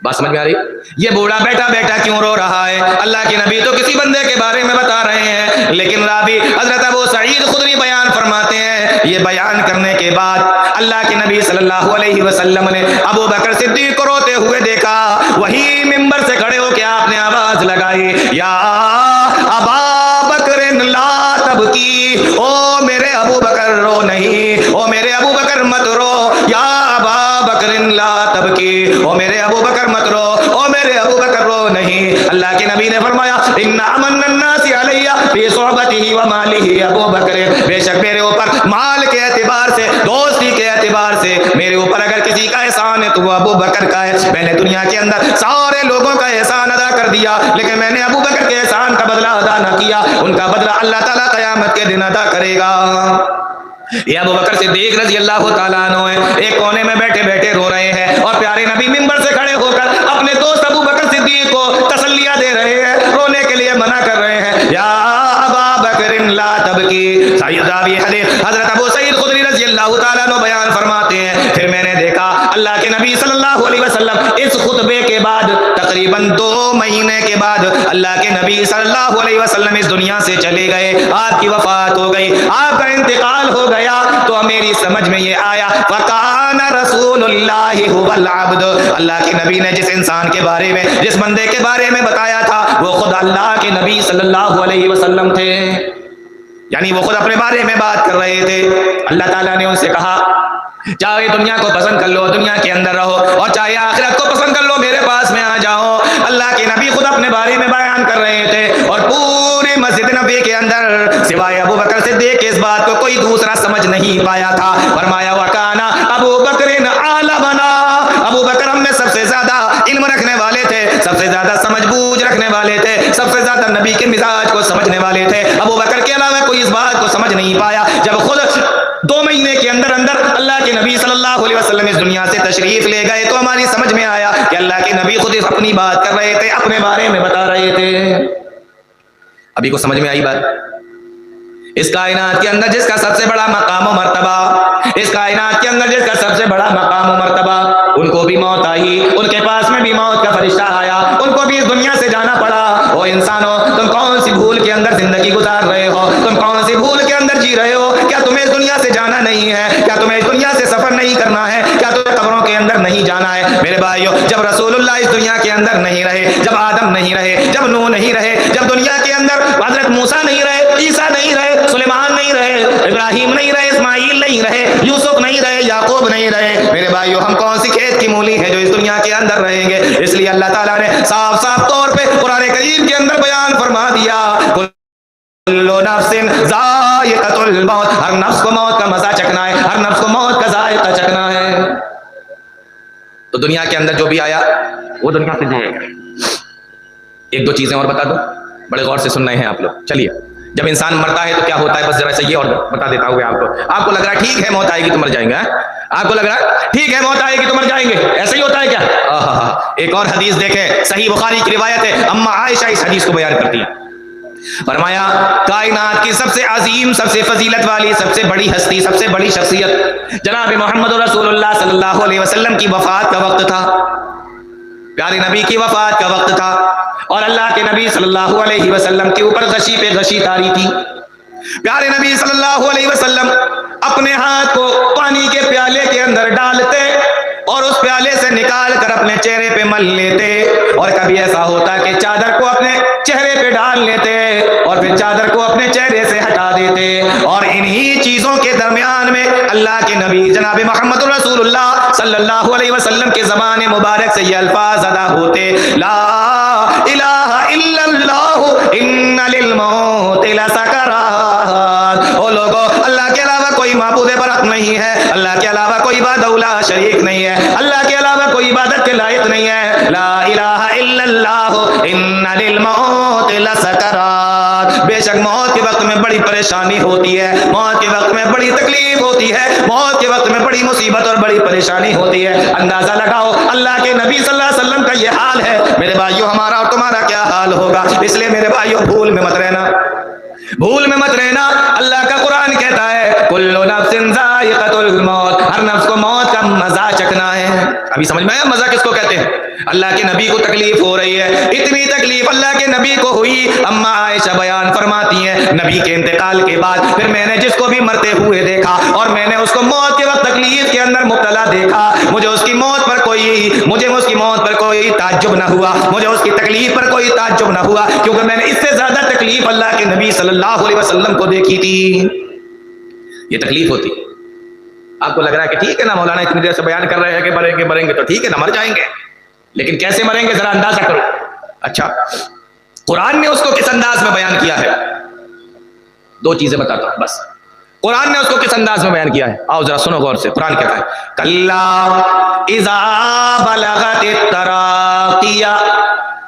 بات سمجھ میں آ رہی؟ یہ بوڑھا بیٹھا بیٹھا کیوں رو رہا ہے؟ اللہ کے نبی تو کسی بندے کے بارے میں بتا رہے ہیں، لیکن راوی حضرت ابو سعید خدری بیان فرماتے ہیں یہ بیان کرنے کے بعد اللہ کے نبی صلی اللہ علیہ وسلم نے ابو بکر صدیق کو روتے ہوئے دیکھا، وہی ممبر سے کھڑے ہو کے آپ نے آواز لگائی، یا ابا بکر لا تبکی، او میرے ابو بکر رو نہیں، او میرے ابو بکر مت رو، یا ابا بکر لا تبکی، او میرے ابو بکر مت رو، او میرے ابو بکر رو نہیں۔ اللہ کے نبی نے فرمایا ان امن الناس علی فی صحبتہ و مالہ ابو بکر، بے شک میرے اوپر مال کے اعتبار سے، دوستی کے اعتبار سے میرے اوپر اگر کسی کا احسان ہے تو وہ ابو بکر کا ہے۔ میں نے دنیا کے اندر سارے لوگوں کا احسان ادا کر دیا، لیکن میں نے ابو بکر کے احسان کا بدلہ ادا نہ کیا، ان کا بدلہ اللہ تعالیٰ قیامت کے دن ادا کرے گا۔ یہ ابو بکر صدیق رضی اللہ تعالیٰ عنہ ایک کونے میں بیٹھے بیٹھے رو رہے ہیں، اور پیارے نبی منبر سے کھڑے ہو کر اپنے دوست ابو بکر صدیق کو تسلیہ دے رہے ہیں، رونے کے لیے منع کر رہے ہیں، یا ابا بکر لا تبکی۔ راوی حدیث حضرت ابو سعید خدری رضی اللہ تعالیٰ عنہ بیان فرماتے ہیں پھر میں نے دیکھا اللہ کے نبی صلی اللہ علیہ وسلم اس خطبے کے بعد تقریباً 2 مہینے کے بعد اللہ کے نبی صلی اللہ علیہ وسلم اس دنیا سے چلے گئے، آپ کی وفات ہو گئی، آپ کا انتقال ہو گیا۔ تو میری سمجھ میں یہ آیا فَقَانَ رَسُولُ اللَّهِ هُوَ الْعَبْدُ، اللہ کے نبی نے جس انسان کے بارے میں، جس بندے کے بارے میں بتایا تھا وہ خود اللہ کے نبی صلی اللہ علیہ وسلم تھے، یعنی وہ خود اپنے بارے میں بات کر رہے تھے۔ اللہ تعالیٰ نے ان سے کہا چاہے دنیا کو پسند کر لو، دنیا کے اندر رہو، اور چاہے آخرت کو پسند کر لو، میرے پاس میں آ جاؤ۔ اللہ کے نبی خود اپنے بارے میں بیان کر رہے تھے، اور پوری مسجد نبی کے اندر سوائے ابو بکر صدیق کے اس بات کو کوئی دوسرا سمجھ نہیں پایا تھا۔ فرمایا وَكَانَ ابو بکر عَالَمَنَا، ابو بکر ہم میں سب سے زیادہ علم رکھنے والے تھے، سب سے زیادہ سمجھ بوجھ رکھنے والے تھے، سب سے زیادہ نبی کے مزاج کو سمجھنے والے تھے۔ ابو بکر کے علاوہ کوئی اس بات کو سمجھ نہیں پایا۔ جب خود 2 مہینے کے اندر اندر اللہ کے نبی صلی اللہ علیہ وسلم اس دنیا سے تشریف لے گئے تو ہماری سمجھ میں آیا کہ اللہ کے نبی خود اپنی بات کر رہے تھے، اپنے بارے میں بتا رہے تھے۔ ابھی کو سمجھ میں آئی بات؟ اس کائنات کے اندر جس کا سب سے بڑا مقام و مرتبہ، اس کائنات کے اندر جس کا سب سے بڑا مقام و مرتبہ، ان کو بھی موت آئی، ان کے پاس میں بھی موت کا فرشتہ آیا، ان کو بھی اس دنیا سے جانا پڑا۔ او انسانوں، تم کون سی بھول کے اندر زندگی گزار رہے ہو؟ تم کون سی بھول کے اندر جی رہے ہو؟ کیا تمہیں اس دنیا سے جانا نہیں ہے؟ کیا تمہیں اس دنیا سے سفر نہیں کرنا ہے؟ کیا تمہیں قبروں کے اندر نہیں جانا ہے؟ میرے بھائیو، جب رسول اللہ اس دنیا کے اندر نہیں رہے، جب آدم نہیں رہے، جب نوح نہیں رہے، جب دنیا کے اندر حضرت موسیٰ نہیں رہے، عیسیٰ نہیں رہے، سلیمان نہیں رہے، ابراہیم نہیں رہے، اسماعیل نہیں رہے، یوسف نہیں رہے، یعقوب نہیں رہے، میرے بھائیو ہم کون سی کھیت کی مولی ہے جو اس دنیا کے اندر رہیں گے؟ اس لیے اللہ تعالیٰ نے صاف صاف طور پہ قرآن کریم کے اندر بیان فرما دیا، کل نفس ذائقۃ الموت، ہر نفس کو موت کا مزہ چکھنا ہے، ہر نفس کو موت کا ذائقہ چکھنا ہے۔ تو دنیا کے اندر جو بھی آیا وہ دنیا سے جائے گا۔ ایک دو چیزیں اور بتا دو، بڑے غور سے سن رہے ہیں آپ لوگ۔ چلیے، جب انسان مرتا ہے تو کیا ہوتا ہے، بس ذرا سا یہ اور بتا دیتا ہوں آپ کو۔ آپ کو لگ رہا ہے ٹھیک ہے موت آئے گی تو مر جائیں گے، آپ کو لگ رہا ہے ٹھیک ہے موت آئے گی تو مر جائیں گے، ایسا ہی ہوتا ہے کیا؟ ایک اور حدیث دیکھیں، صحیح بخاری کی روایت ہے، اما عائشہ اس حدیث کو بیان کرتی ہیں، فرمایا کائنات کی سب سے عظیم، سب سے فضیلت والی، سب سے بڑی ہستی، سب سے بڑی شخصیت جناب محمد رسول اللہ صلی اللہ علیہ وسلم کی وفات کا وقت تھا، پیارے نبی کی وفات کا وقت تھا، اور اللہ کے نبی صلی اللہ علیہ وسلم کے اوپر غشی پہ غشی تاری تھی۔ پیارے نبی صلی اللہ علیہ وسلم اپنے ہاتھ کو پانی کے پیالے کے اندر ڈالتے اور اس پیالے سے نکال کر اپنے چہرے پہ مل لیتے، اور کبھی ایسا ہوتا کہ چادر کو اپنے چہرے پہ ڈال لیتے اور پھر چادر کو اپنے چہرے سے ہٹا دیتے، اور انہی چیزوں کے درمیان میں اللہ کے نبی جناب محمد رسول اللہ صلی اللہ علیہ وسلم کے زبان مبارک سے یہ الفاظ ادا ہوتے، لا الہ الا اللہ ان للموت لسکرات۔ او لوگو، اللہ کے علاوہ کوئی معبود برحق نہیں ہے، اللہ کے علاوہ کوئی وحدہ شریک نہیں ہے، اللہ کے علاوہ کوئی عبادت کے لائق نہیں ہے، لا الہ الا اللہ ان للموت لسکرات۔ بے شک موت کے وقت میں بڑی پریشانی ہوتی ہے، موت کے وقت میں بڑی تکلیف ہوتی ہے، موت کے وقت میں بڑی مصیبت اور بڑی پریشانی ہوتی ہے۔ اندازہ لگاؤ اللہ کے نبی صلی اللہ علیہ وسلم کا یہ حال ہے، میرے بھائیو ہمارا اور تمہارا کیا حال ہوگا؟ اس لیے میرے بھائیو بھول میں مت رہنا، بھول میں مت رہنا۔ اللہ کا قرآن کہتا ہے کل نفس ذائقۃ الموت، ہر نفس کو موت کا مزہ چکھنا ہے۔ ابھی سمجھ میں آیا مزہ کس کو کہتے ہیں؟ اللہ کے نبی کو تکلیف ہو رہی ہے، اتنی تکلیف اللہ کے نبی کو ہوئی، اما عائشہ بیان فرماتی ہیں نبی کے انتقال کے بعد پھر میں نے جس کو بھی مرتے ہوئے دیکھا اور میں نے اس کو موت کے وقت تکلیف کے اندر مبتلا دیکھا، مجھے اس کی موت پر کوئی تعجب نہ ہوا، مجھے اس کی تکلیف پر کوئی تعجب نہ ہوا، کیونکہ میں نے اس سے زیادہ تکلیف اللہ کے نبی صلی اللہ علیہ وسلم کو دیکھی تھی۔ یہ تکلیف ہوتی ہے۔ آپ کو لگ رہا ہے کہ ٹھیک ہے نا مولانا اتنی دیر سے بیان کر رہے ہیں کہ مریں گے تو ٹھیک ہے نا، مر جائیں گے، لیکن کیسے مریں گے ذرا اندازہ کرو۔ اچھا، قرآن نے اس کو کس انداز میں بیان کیا ہے؟ 2 چیزیں بتاتا ہوں بس۔ قرآن نے اس کو کس انداز میں بیان کیا ہے؟ آؤ ذرا سنو غور سے، قرآن کہتا ہے کلا اذا بلغت التراقی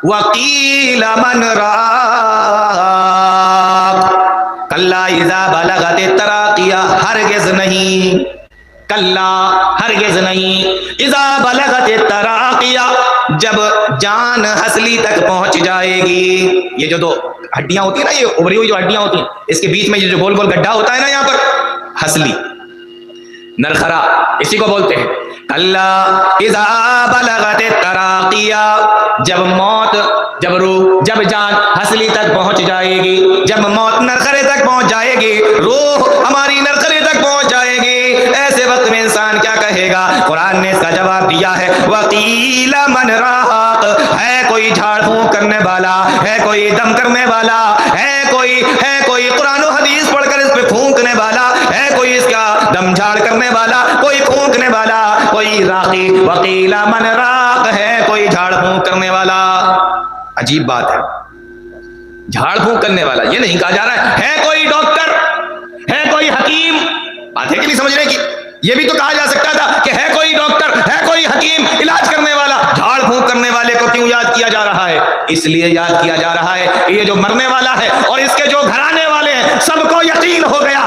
وقیل من راق، کلا اذا بلغت التراقی، ہرگز نہیں، کلا ہرگز نہیں، اذا بلغت التراقی، جب جان ہسلی تک پہنچ جائے گی۔ یہ جو 2 ہڈیاں ہوتی ہیں نا، یہ ابری ہوئی جو ہڈیاں ہوتی ہیں، اس کے بیچ میں یہ جو گول گول گڈھا ہوتا ہے نا یہاں پر، ہسلی، نرخرا، اسی کو بولتے ہیں۔ کلا اذا بلغت التراقی، جب موت، جب روح، جب جان ہسلی تک پہنچ جائے گی، جب موت نرخرے تک پہنچ جائے گی، روح ہماری نرخرے تک پہنچ جائے گی، ایسے وقت میں انسان کیا کہے گا؟ قرآن نے اس کا جواب دیا ہے وقیل من راق، ہے کوئی جھاڑ پھونک کرنے والا، ہے کوئی دم کرنے والا، ہے کوئی قرآن و حدیث پڑھ کر اس پہ پھونکنے والا، ہے کوئی اس کا دم جھاڑ کرنے والا، کوئی پھونکنے والا، کوئی راقی، وقیل من راق، ہے کوئی جھاڑ پھونک کرنے والا۔ عجیب بات ہے، جھاڑ پھونک کرنے والا، یہ نہیں کہا جا رہا ہے کوئی ڈاکٹر، ہے کوئی حکیم، بات ہے کہ نہیں سمجھنے کی؟ یہ بھی تو کہا جا سکتا تھا کہ ہے کوئی ڈاکٹر، ہے کوئی حکیم، علاج کرنے والا۔ جھاڑ پھونک کرنے والے کو کیوں یاد کیا جا رہا ہے؟ اس لیے یاد کیا جا رہا ہے کہ یہ جو مرنے والا ہے اور اس کے جو گھرانے والے ہیں، سب کو یقین ہو گیا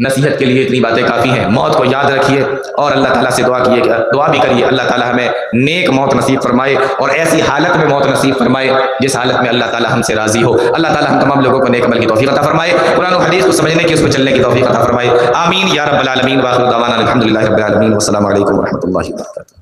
نصیحت کے لیے اتنی باتیں کافی ہیں. موت کو یاد رکھیے اور اللہ تعالیٰ سے دعا بھی کریے اللہ تعالیٰ ہمیں نیک موت نصیب فرمائے اور ایسی حالت میں موت نصیب فرمائے جس حالت میں اللہ تعالیٰ ہم سے راضی ہو. اللہ تعالیٰ ہم تمام لوگوں کو نیک عمل کی توفیق عطا فرمائے, قرآن و حدیث کو سمجھنے کی, اس پہ چلنے کی توفیق عطا فرمائے. آمین یا رب العالمین. وآخر دعوانا الحمدللہ رب العالمین. والسلام علیکم ورحمۃ اللہ وبرکاتہ.